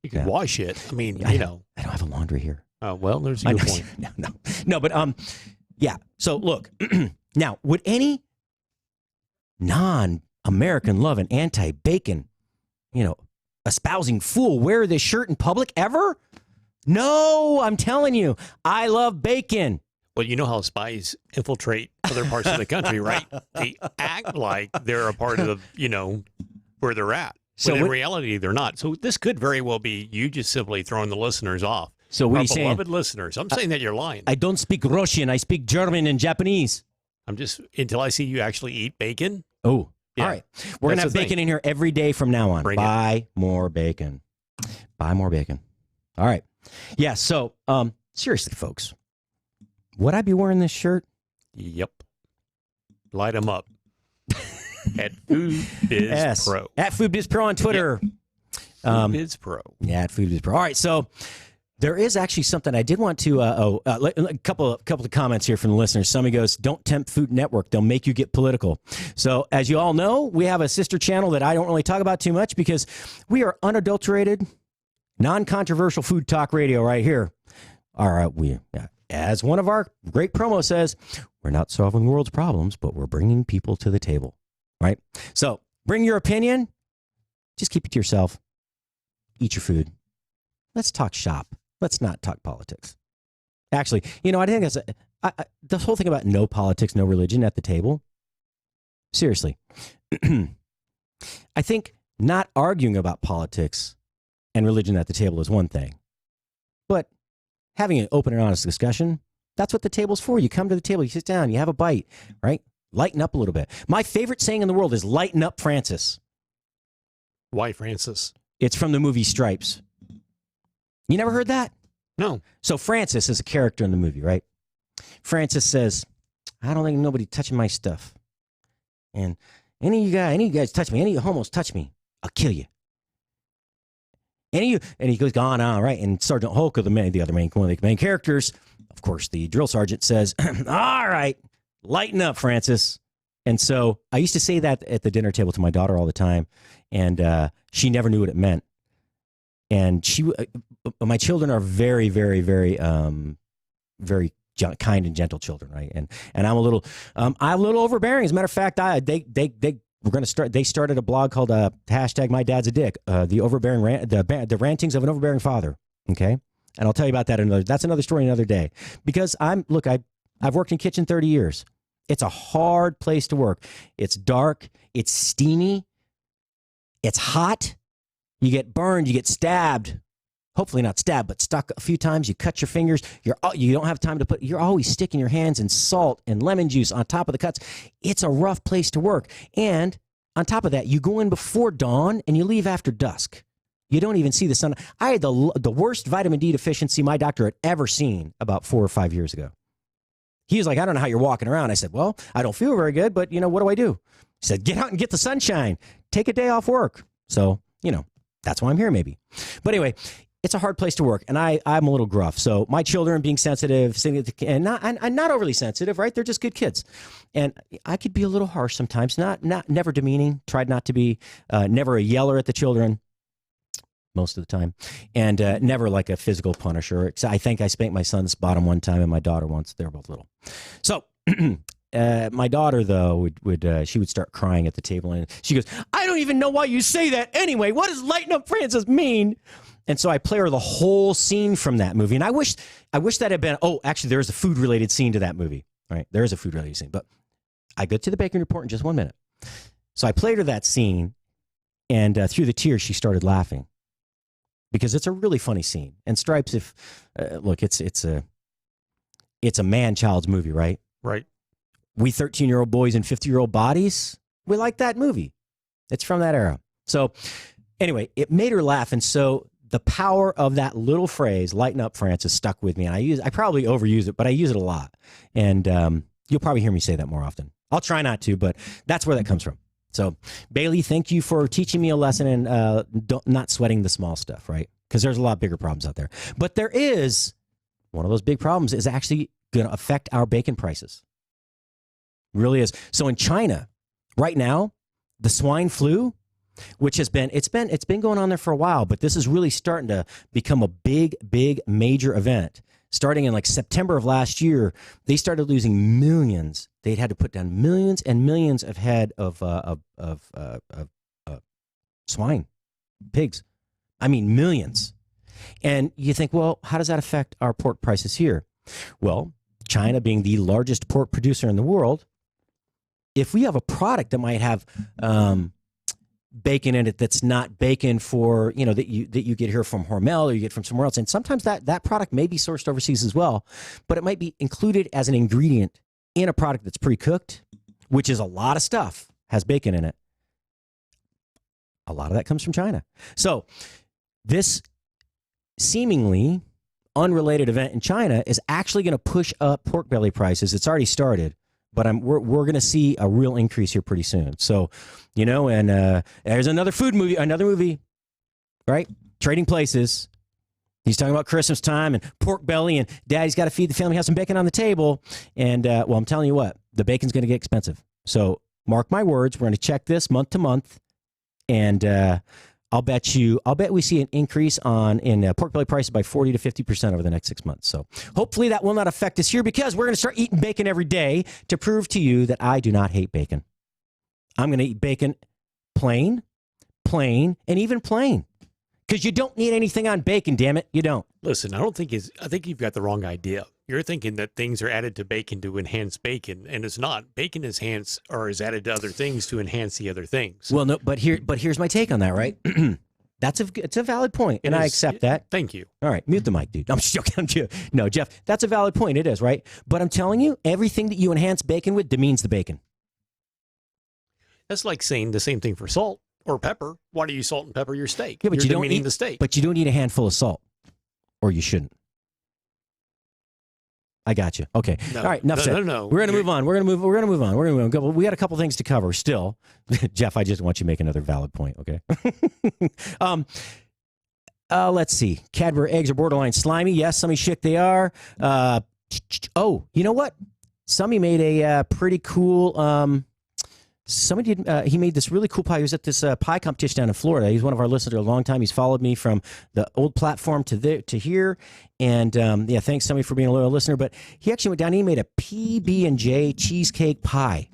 You can wash it. I mean, I don't have a laundry here. Oh, well, there's a good point. No, but yeah. So look, now would any non-American loving anti-bacon, espousing fool wear this shirt in public ever? No, I'm telling you, I love bacon. Well, you know how spies infiltrate other parts of the country, right? They act like they're a part of where they're at. But in reality, they're not. So this could very well be you just simply throwing the listeners off. So what are you saying? saying? Beloved listeners, I'm saying that you're lying. I don't speak Russian. I speak German and Japanese. I'm just, until I see you actually eat bacon. Oh, yeah. All right. We're going to have bacon in here every day from now on. Buy more bacon. Buy more bacon. All right. Yeah, so seriously, folks, would I be wearing this shirt? Yep. Light them up. At Food Biz Pro. At Food Biz Pro on Twitter. Yep. Food Biz Pro. Yeah, at Food Biz Pro. All right, so there is actually something I did want to, a couple of comments here from the listeners. Somebody goes, don't tempt Food Network. They'll make you get political. So as you all know, we have a sister channel that I don't really talk about too much because we are unadulterated, non-controversial food talk radio right here. All right, as one of our great promos says, we're not solving the world's problems, but we're bringing people to the table, right? So bring your opinion. Just keep it to yourself. Eat your food. Let's talk shop. Let's not talk politics. Actually, I think that's the whole thing about no politics, no religion at the table. Seriously. I think not arguing about politics and religion at the table is one thing. But having an open and honest discussion, that's what the table's for. You come to the table, you sit down, you have a bite, right? Lighten up a little bit. My favorite saying in the world is lighten up, Francis. Why, Francis? It's from the movie Stripes. You never heard that? No. So Francis is a character in the movie, right? Francis says, I don't think nobody touching my stuff. And any of you guys touch me, any of you homos touch me, I'll kill you. And he goes on, right? And Sergeant Hulk, one of the main characters, of course, the drill sergeant says, all right, lighten up, Francis. And so I used to say that at the dinner table to my daughter all the time, and she never knew what it meant. And my children are very, very, very, very kind and gentle children, right? And I'm a little overbearing. As a matter of fact, they started a blog called hashtag My Dad's a Dick, the overbearing the rantings of an overbearing father. Okay, and I'll tell you about that that's another story another day. Because I've worked in kitchen 30 years. It's a hard place to work. It's dark. It's steamy. It's hot. You get burned, you get stabbed. Hopefully not stabbed, but stuck a few times. You cut your fingers. You don't have time to you're always sticking your hands in salt and lemon juice on top of the cuts. It's a rough place to work. And on top of that, you go in before dawn and you leave after dusk. You don't even see the sun. I had the worst vitamin D deficiency my doctor had ever seen about 4 or 5 years ago. He was like, I don't know how you're walking around. I said, well, I don't feel very good, but, what do? He said, get out and get the sunshine. Take a day off work. So, that's why I'm here maybe. But anyway, it's a hard place to work, and I'm a little gruff. So my children being sensitive, and not overly sensitive, right? They're just good kids. And I could be a little harsh sometimes, never demeaning, tried not to be, never a yeller at the children. Most of the time, and never like a physical punisher. I think I spanked my son's bottom one time and my daughter once. They were both little. So my daughter, though, she would start crying at the table, and she goes, I don't even know why you say that anyway. What does lighten up Francis mean? And so I play her the whole scene from that movie. And I wish that had been, actually, there is a food-related scene to that movie. All right, there is a food-related scene. But I go to the Bacon Report in just 1 minute. So I played her that scene, and through the tears, she started laughing. Because it's a really funny scene. And Stripes, look, it's a man-child's movie, right? Right. We 13-year-old boys in 50-year-old bodies, we like that movie. It's from that era. So anyway, it made her laugh. And so the power of that little phrase, lighten up, Francis, stuck with me. And I probably overuse it, but I use it a lot. And you'll probably hear me say that more often. I'll try not to, but that's where that comes from. So, Bailey, thank you for teaching me a lesson and not sweating the small stuff, right? Because there's a lot bigger problems out there. But there is, one of those big problems is actually going to affect our bacon prices. Really is. So in China, right now, the swine flu, which it's been going on there for a while, but this is really starting to become a big major event. Starting in like September of last year, they started losing millions. They'd had to put down millions and millions of head of swine, pigs. I mean, millions. And you think, well, how does that affect our pork prices here? Well, China being the largest pork producer in the world, if we have a product that might have bacon in it that's not bacon for, that you get here from Hormel or you get from somewhere else. And sometimes that product may be sourced overseas as well, but it might be included as an ingredient in a product that's pre-cooked, which is a lot of stuff, has bacon in it. A lot of that comes from China. So this seemingly unrelated event in China is actually going to push up pork belly prices. It's already started. But we're going to see a real increase here pretty soon. So, and there's another movie, right? Trading Places. He's talking about Christmas time and pork belly and daddy's got to feed the family, have some bacon on the table. And, well, I'm telling you what, the bacon's going to get expensive. So mark my words, we're going to check this month to month. And I'll bet we see an increase in pork belly prices by 40 to 50% over the next 6 months. So hopefully that will not affect us here because we're going to start eating bacon every day to prove to you that I do not hate bacon. I'm going to eat bacon plain, and even plain. Because you don't need anything on bacon, damn it. You don't. Listen, I think you've got the wrong idea. You're thinking that things are added to bacon to enhance bacon, and it's not. Bacon is added to other things to enhance the other things. Well, no, but here's my take on that, right? It's a valid point, and I accept that. Thank you. All right, mute the mic, dude. I'm joking. No, Jeff, that's a valid point. It is, right? But I'm telling you, everything that you enhance bacon with demeans the bacon. That's like saying the same thing for salt or pepper. Why do you salt and pepper your steak? Yeah, but You're demeaning the steak. But you don't eat a handful of salt, or you shouldn't. I got you. Okay. No, all right. Enough said. No. We're gonna move on. We're gonna move on. We got a couple things to cover still. Jeff, I just want you to make another valid point. Okay. Let's see. Cadbury eggs are borderline slimy. Yes, some shit they are. Oh, you know what? Somebody made a pretty cool. He made this really cool pie. He was at this pie competition down in Florida. He's one of our listeners a long time. He's followed me from the old platform to here. And thanks somebody for being a loyal listener. But he actually went down and he made a PB&J cheesecake pie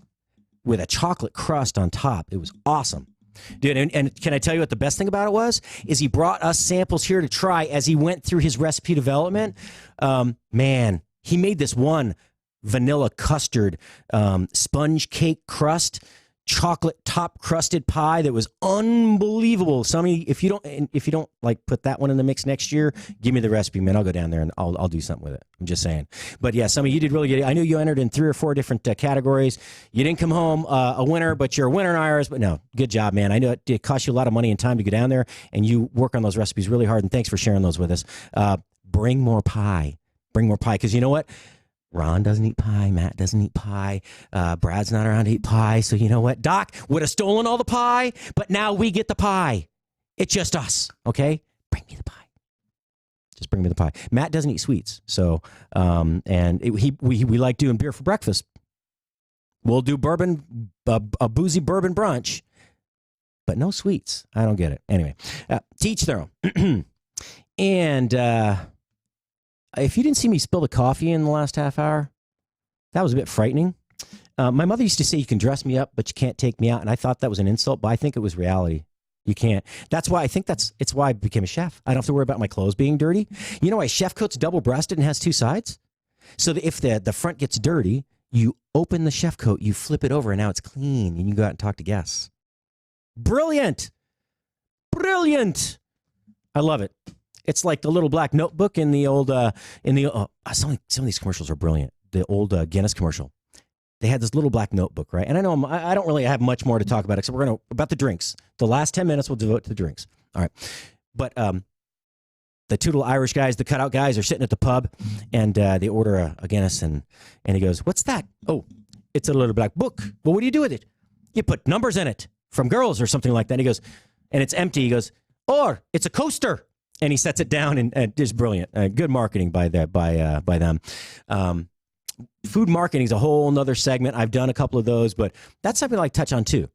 with a chocolate crust on top. It was awesome. Dude, and can I tell you what the best thing about it was? Is he brought us samples here to try as he went through his recipe development. Man, he made this one vanilla custard sponge cake crust. chocolate top crusted pie that was unbelievable. Some of you, if you don't like put that one in the mix next year, give me the recipe, man. I'll go down there and I'll do something with it. I'm just saying. But yeah, some of you did really good. I knew you entered in 3 or 4 different categories. You didn't come home a winner, but you're a winner in ours. But no, good job, man. I know it cost you a lot of money and time to go down there, and you work on those recipes really hard. And thanks for sharing those with us. Bring more pie. Bring more pie, because you know what? Ron doesn't eat pie. Matt doesn't eat pie. Brad's not around to eat pie. So you know what? Doc would have stolen all the pie, but now we get the pie. It's just us, okay? Bring me the pie. Just bring me the pie. Matt doesn't eat sweets. So, we like doing beer for breakfast. We'll do bourbon, a boozy bourbon brunch, but no sweets. I don't get it. Anyway, teach their own. And if you didn't see me spill the coffee in the last half hour, that was a bit frightening. My mother used to say you can dress me up, but you can't take me out. And I thought that was an insult, but I think it was reality. You can't. That's why it's why I became a chef. I don't have to worry about my clothes being dirty. You know why chef coat's double-breasted and has 2 sides? So that if the front gets dirty, you open the chef coat, you flip it over, and now it's clean, and you can go out and talk to guests. Brilliant. Brilliant. I love it. It's like the little black notebook in the old, some of these commercials are brilliant. The old Guinness commercial. They had this little black notebook, right? And I know I don't really have much more to talk about, except about the drinks. The last 10 minutes we'll devote to the drinks. All right. But the 2 little Irish guys, the cutout guys, are sitting at the pub, and they order a Guinness, and he goes, "What's that?" "Oh, it's a little black book." "Well, what do you do with it?" "You put numbers in it from girls or something like that." And he goes, "And it's empty." He goes, "Or it's a coaster." And he sets it down, and it's brilliant. Good marketing by them. Food marketing is a whole nother segment. I've done a couple of those, but that's something I like to touch on too.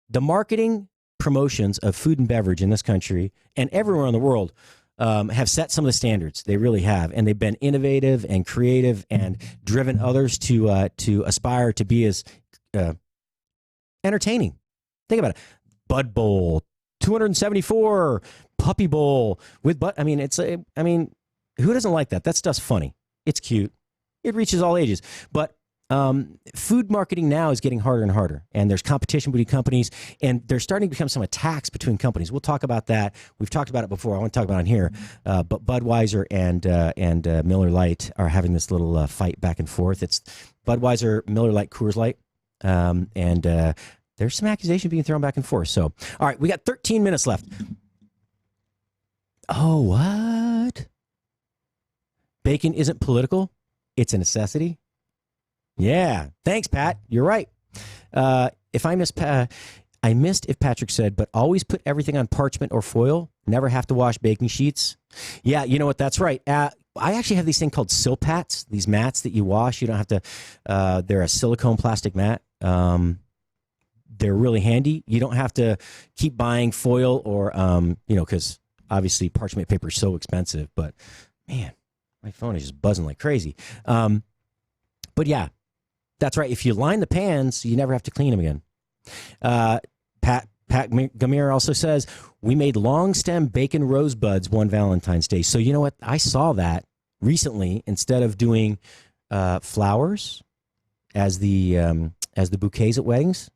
The marketing promotions of food and beverage in this country and everywhere in the world have set some of the standards. They really have, and they've been innovative and creative and driven others to aspire to be as entertaining. Think about it: Bud Bowl, 274, Puppy Bowl with Bud. I mean, who doesn't like that? That stuff's funny. It's cute. It reaches all ages. But food marketing now is getting harder and harder, and there's competition between companies, and there's starting to become some attacks between companies. We'll talk about that. We've talked about it before. I want to talk about it on here. But Budweiser and Miller Lite are having this little fight back and forth. It's Budweiser, Miller Lite, Coors Light, and there's some accusation being thrown back and forth. So, all right, we got 13 minutes left. Oh, what? Bacon isn't political? It's a necessity? Yeah. Thanks, Pat. You're right. I missed if Patrick said, but always put everything on parchment or foil. Never have to wash baking sheets. Yeah, you know what? That's right. I actually have these thing called Silpats, these mats that you wash. You don't have to, they're a silicone plastic mat. They're really handy. You don't have to keep buying foil or, because obviously parchment paper is so expensive. But, man, my phone is just buzzing like crazy. But, yeah, that's right. If you line the pans, you never have to clean them again. Pat Gamir also says, we made long stem bacon rosebuds one Valentine's Day. So, you know what? I saw that recently. Instead of doing flowers as the bouquets at weddings,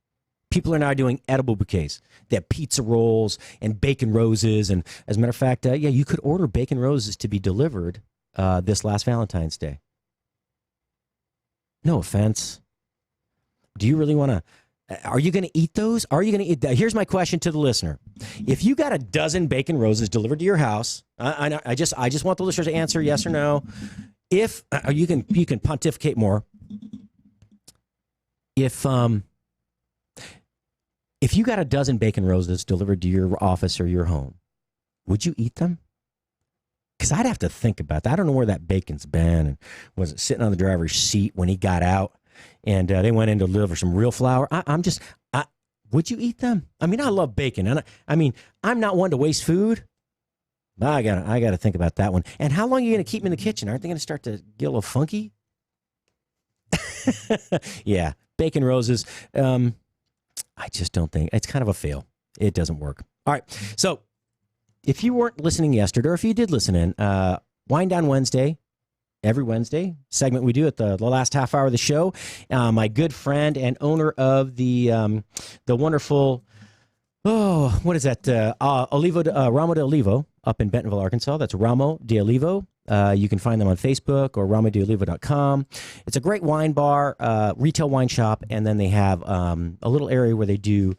people are now doing edible bouquets. They have pizza rolls and bacon roses. And as a matter of fact, you could order bacon roses to be delivered this last Valentine's Day. No offense. Do you really want to? Are you going to eat those? Are you going to eat that? Here's my question to the listener. If you got a dozen bacon roses delivered to your house, I just want the listeners to answer yes or no. If you can pontificate more. If you got a dozen bacon roses delivered to your office or your home, would you eat them? Because I'd have to think about that. I don't know where that bacon's been. And was it sitting on the driver's seat when he got out? And they went in to deliver some real flour. Would you eat them? I mean, I love bacon. And I'm not one to waste food. I gotta think about that one. And how long are you going to keep them in the kitchen? Aren't they going to start to get a little funky? Yeah, bacon roses. I just don't think it's kind of a fail. It doesn't work. All right. So if you weren't listening yesterday, or if you did listen in, Wind Down Wednesday every Wednesday, segment we do at the last half hour of the show. My good friend and owner of the wonderful, what is that? Ramo de Olivo up in Bentonville, Arkansas. That's Ramo de Olivo. You can find them on Facebook or ramodeolivo.com. It's a great wine bar, retail wine shop, and then they have a little area where they do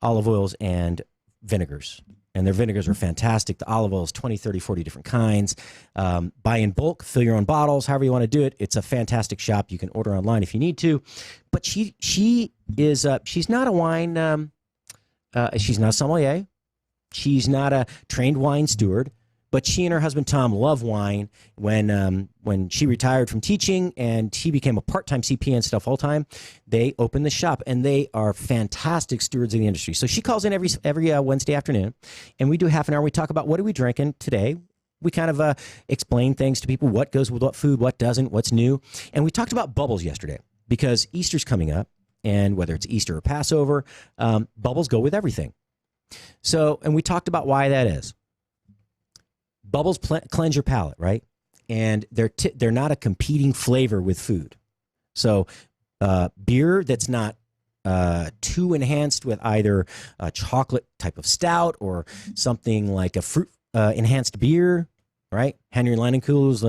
olive oils and vinegars. And their vinegars are fantastic. The olive oil is 20, 30, 40 different kinds. Buy in bulk, fill your own bottles, however you want to do it. It's a fantastic shop. You can order online if you need to. But she's not a wine, she's not a sommelier. She's not a trained wine steward. But she and her husband, Tom, love wine. When she retired from teaching and he became a part-time CPA and stuff full-time, they opened the shop, and they are fantastic stewards in the industry. So she calls in every Wednesday afternoon, and we do half an hour. We talk about what are we drinking today. We kind of explain things to people, what goes with what food, what doesn't, what's new. And we talked about bubbles yesterday because Easter's coming up, and whether it's Easter or Passover, bubbles go with everything. So, and we talked about why that is. Bubbles cleanse your palate, right? And they're not a competing flavor with food. So beer that's not too enhanced with either a chocolate type of stout or something like a fruit enhanced beer, right? Henry Leinenkuhl's,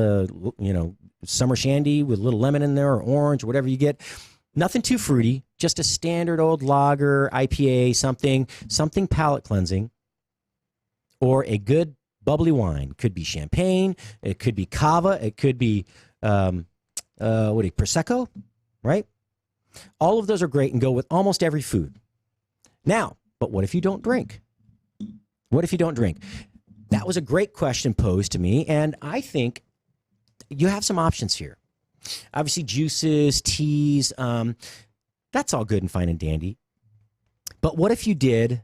summer shandy with a little lemon in there or orange or whatever you get. Nothing too fruity, just a standard old lager, IPA, something palate cleansing, or a good bubbly wine. Could be champagne, it could be cava, it could be prosecco, right? All of those are great and go with almost every food. Now, but what if you don't drink? What if you don't drink? That was a great question posed to me, and I think you have some options here. Obviously, juices, teas, that's all good and fine and dandy. But what if you did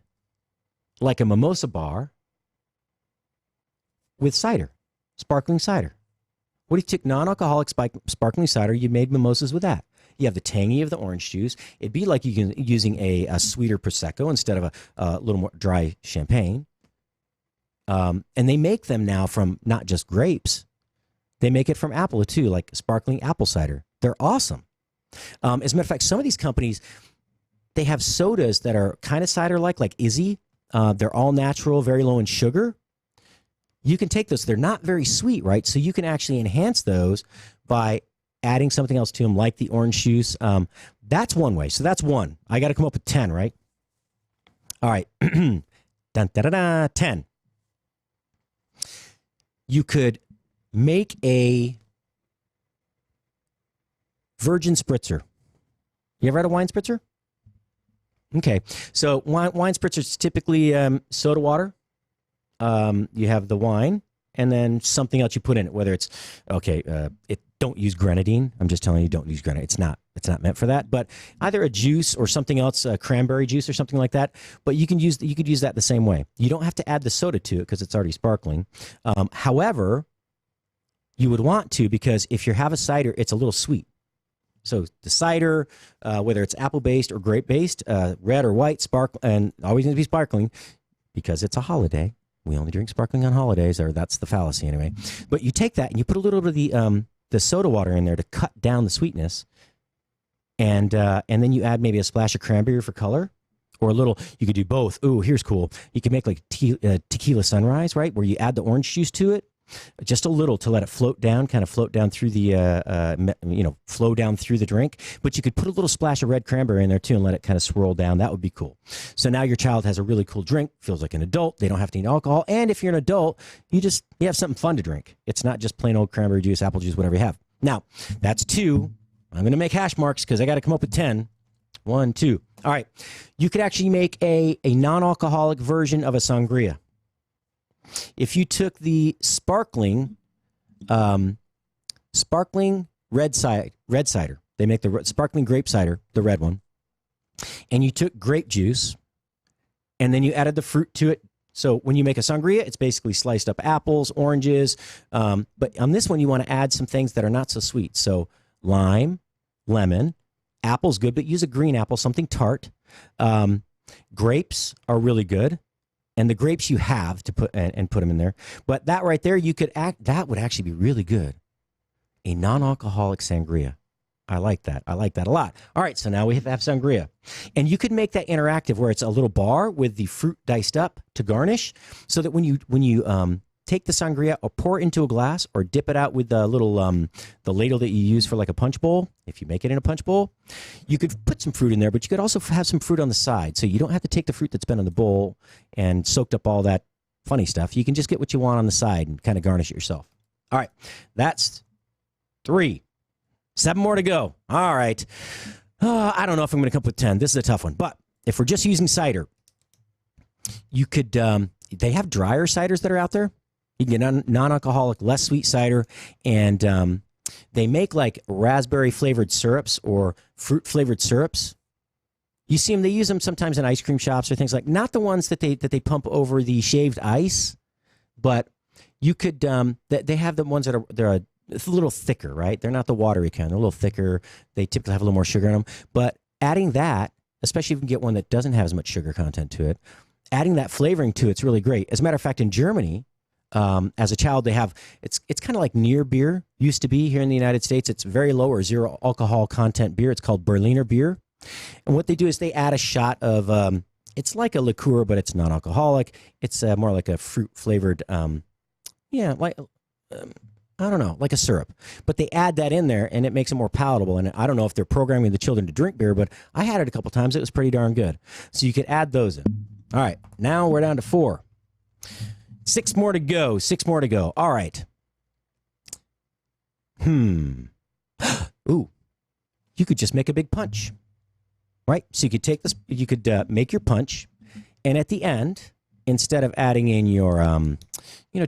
like a mimosa bar with cider, sparkling cider? What if you took non-alcoholic sparkling cider, you made mimosas with that? You have the tangy of the orange juice. It'd be like using a sweeter Prosecco instead of a little more dry champagne. And they make them now from not just grapes. They make it from apple too, like sparkling apple cider. They're awesome. As a matter of fact, some of these companies, they have sodas that are kind of cider-like Izzy. They're all natural, very low in sugar. You can take those. They're not very sweet, right? So you can actually enhance those by adding something else to them, like the orange juice. That's one way. So that's one. I got to come up with 10, right? All right. 10. You could make a virgin spritzer. You ever had a wine spritzer? Okay. So wine spritzer is typically soda water. You have the wine and then something else you put in it, whether it's don't use grenadine. I'm just telling you, don't use grenadine. It's not meant for that, but either a juice or something else, cranberry juice or something like that. But you could use that the same way. You don't have to add the soda to it because it's already sparkling. However, you would want to, because if you have a cider, it's a little sweet. So the cider, whether it's apple-based or grape-based, red or white, and always needs to be sparkling because it's a holiday. We only drink sparkling on holidays, or that's the fallacy anyway. But you take that and you put a little bit of the soda water in there to cut down the sweetness, and then you add maybe a splash of cranberry for color, or a little. You could do both. Ooh, here's cool. You could make like tequila sunrise, right, where you add the orange juice to it, just a little to let it float down, kind of float down through the flow down through the drink. But you could put a little splash of red cranberry in there too and let it kind of swirl down. That would be cool. So now your child has a really cool drink, feels like an adult. They don't have to eat alcohol, and if you're an adult, you have something fun to drink. It's not just plain old cranberry juice, apple juice, whatever you have. Now that's 2. I'm going to make hash marks because I got to come up with 10. 1, 2. All right. You could actually make a non-alcoholic version of a sangria. If you took the sparkling red cider, they make the sparkling grape cider, the red one, and you took grape juice, and then you added the fruit to it. So when you make a sangria, it's basically sliced up apples, oranges, but on this one, you want to add some things that are not so sweet. So lime, lemon, apple's good, but use a green apple, something tart. Grapes are really good. And the grapes you have to put them in there. But that right there, that would actually be really good. a non-alcoholic sangria. I like that. I like that a lot. All right, so now we have sangria. And you could make that interactive where it's a little bar with the fruit diced up to garnish, so that when you take the sangria or pour it into a glass or dip it out with the little the ladle that you use for like a punch bowl, if you make it in a punch bowl, you could put some fruit in there, but you could also have some fruit on the side. So you don't have to take the fruit that's been in the bowl and soaked up all that funny stuff. You can just get what you want on the side and kind of garnish it yourself. All right, that's 3. 7 more to go. All right. I don't know if I'm going to come up with 10. This is a tough one. But if we're just using cider, you could, they have drier ciders that are out there. You can get non-alcoholic, less sweet cider. And they make like raspberry flavored syrups or fruit flavored syrups. You see them, they use them sometimes in ice cream shops or things like, not the ones that they pump over the shaved ice, but you could, they have the ones that are, it's a little thicker, right? They're not the watery kind. They're a little thicker. They typically have a little more sugar in them. But adding that, especially if you can get one that doesn't have as much sugar content to it, adding that flavoring to it's really great. As a matter of fact, in Germany, as a child, they have, it's kind of like near beer used to be here in the United States. It's very low or zero alcohol content beer. It's called Berliner beer. And what they do is they add a shot of, it's like a liqueur, but it's non-alcoholic. It's more like a fruit flavored, I don't know, like a syrup. But they add that in there, and it makes it more palatable. And I don't know if they're programming the children to drink beer, but I had it a couple times. It was pretty darn good. So you could add those in. All right, now we're down to 4. 6 more to go. 6 more to go. All right. Ooh. You could just make a big punch, right? So you could take this, you could make your punch, and at the end, instead of adding in your,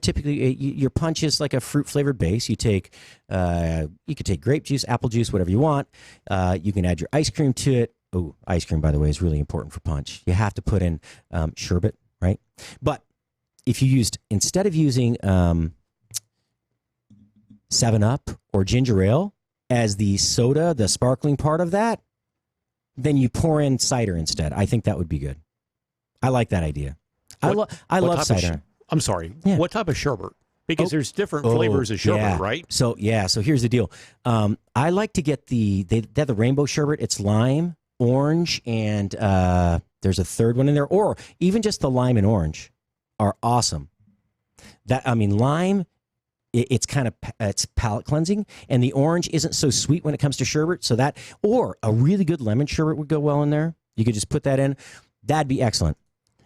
typically your punch is like a fruit flavored base. You could take grape juice, apple juice, whatever you want. You can add your ice cream to it. Oh, ice cream, by the way, is really important for punch. You have to put in sherbet, right? But if you instead of using 7-Up or ginger ale as the soda, the sparkling part of that, then you pour in cider instead. I think that would be good. I like that idea. I love cider. I'm sorry. Yeah. What type of sherbet? Because there's different flavors of sherbet, right? So here's the deal. I like to get they have the rainbow sherbet. It's lime, orange, and there's a third one in there. Or even just the lime and orange are awesome. Lime, it's kind of it's palate cleansing, and the orange isn't so sweet when it comes to sherbet. So or a really good lemon sherbet would go well in there. You could just put that in. That'd be excellent.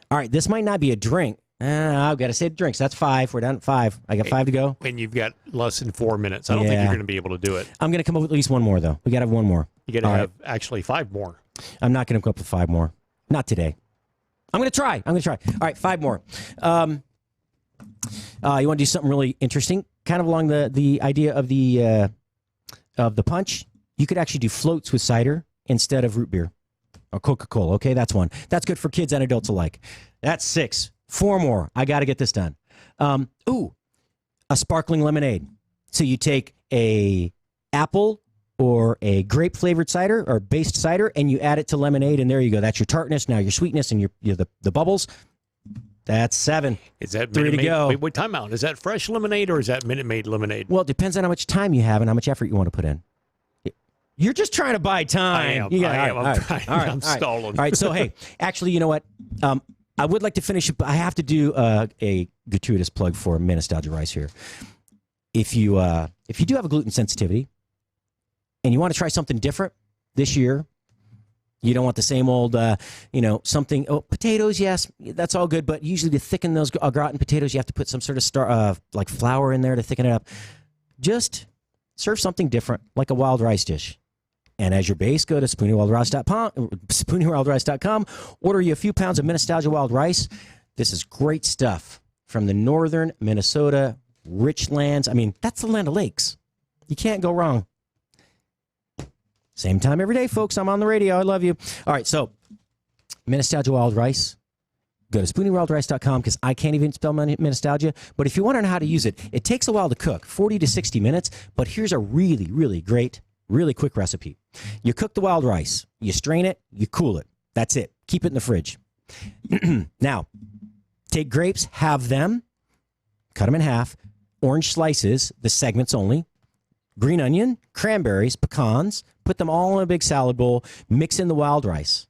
All right, this might not be a drink. I've got to say drinks. That's 5. We're down at 5. I got 5 to go. And you've got less than 4 minutes. I don't think you're going to be able to do it. I'm going to come up with at least one more, though. We got to have one more. You got to have actually 5 more. I'm not going to come up with 5 more. Not today. I'm going to try. All right, 5 more. You want to do something really interesting, kind of along the idea of the punch? You could actually do floats with cider instead of root beer. Or Coca-Cola. Okay, that's 1. That's good for kids and adults alike. That's 6. 4 more. I got to get this done. A sparkling lemonade. So you take a apple or a grape flavored cider or based cider, and you add it to lemonade, and there you go. That's your tartness, now your sweetness, and the bubbles. That's 7. Is that 3 to go? Wait, time out. Is that fresh lemonade or is that Minute Maid lemonade? Well, it depends on how much time you have and how much effort you want to put in. You're just trying to buy time. I am. I'm stalling. All right. So, hey, actually, you know what? I would like to finish, but I have to do a gratuitous plug for Nostalgia Rice here. If you do have a gluten sensitivity and you want to try something different this year, you don't want the same old, something. Oh, potatoes, yes, that's all good. But usually to thicken those au gratin potatoes, you have to put some sort of like flour in there to thicken it up. Just serve something different, like a wild rice dish. And as your base, go to SpoonyWildRice.com, order you a few pounds of Nostalgia Wild Rice. This is great stuff from the northern Minnesota rich lands. That's the land of lakes. You can't go wrong. Same time every day, folks. I'm on the radio. I love you. All right, so Nostalgia Wild Rice. Go to SpoonyWildRice.com because I can't even spell Nostalgia. But if you want to know how to use it, it takes a while to cook, 40 to 60 minutes. But here's a really, really great, really quick recipe. You cook the wild rice. You strain it. You cool it. That's it. Keep it in the fridge. Now, take grapes, halve them, cut them in half, orange slices, the segments only, green onion, cranberries, pecans, put them all in a big salad bowl, mix in the wild rice.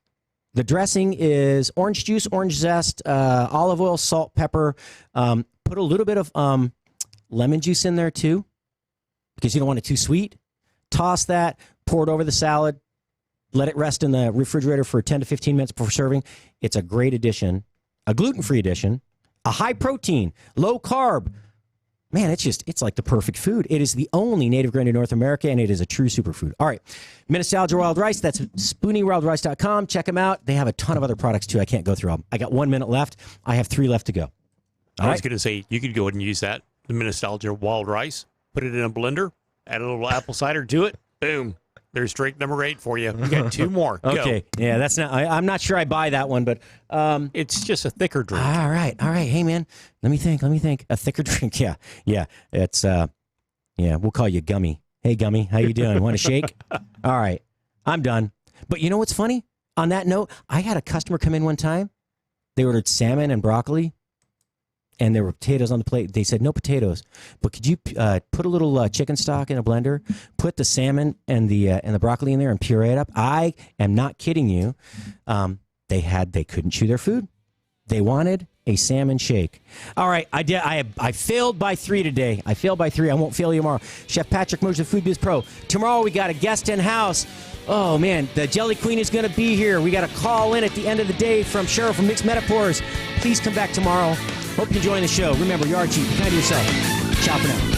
The dressing is orange juice, orange zest, olive oil, salt, pepper. Put a little bit of lemon juice in there too, because you don't want it too sweet. Toss that, pour it over the salad, let it rest in the refrigerator for 10 to 15 minutes before serving. It's a great addition, a gluten-free addition, a high protein, low carb. Man, it's like the perfect food. It is the only native grain in North America, and it is a true superfood. All right, Nostalgia Wild Rice. That's SpoonyWildRice.com. Check them out. They have a ton of other products, too. I can't go through them. I got 1 minute left. I have 3 left to go. I was going to say, you could go ahead and use that, the Nostalgia Wild Rice, put it in a blender, add a little apple cider to it. Boom. There's drink number 8 for you. You got 2 more. Okay. Go. Yeah, that's not. I'm not sure I buy that one, but it's just a thicker drink. All right. Hey, man. Let me think. A thicker drink. Yeah. It's we'll call you Gummy. Hey, Gummy, how you doing? Want a shake? All right. I'm done. But you know what's funny? On that note, I had a customer come in one time. They ordered salmon and broccoli, and there were potatoes on the plate. They said, no potatoes, but could you put a little chicken stock in a blender, put the salmon and the broccoli in there and puree it up? I am not kidding you. They couldn't chew their food. They wanted a salmon shake. All right, I failed by 3 today. I won't fail you tomorrow. Chef Patrick Mosher, Food Biz Pro. Tomorrow we got a guest in house. Oh, man, the Jelly Queen is going to be here. We got a call in at the end of the day from Cheryl from Mixed Metaphors. Please come back tomorrow. Hope you're enjoying the show. Remember, you are cheap. Be kind to yourself. Ciao for now.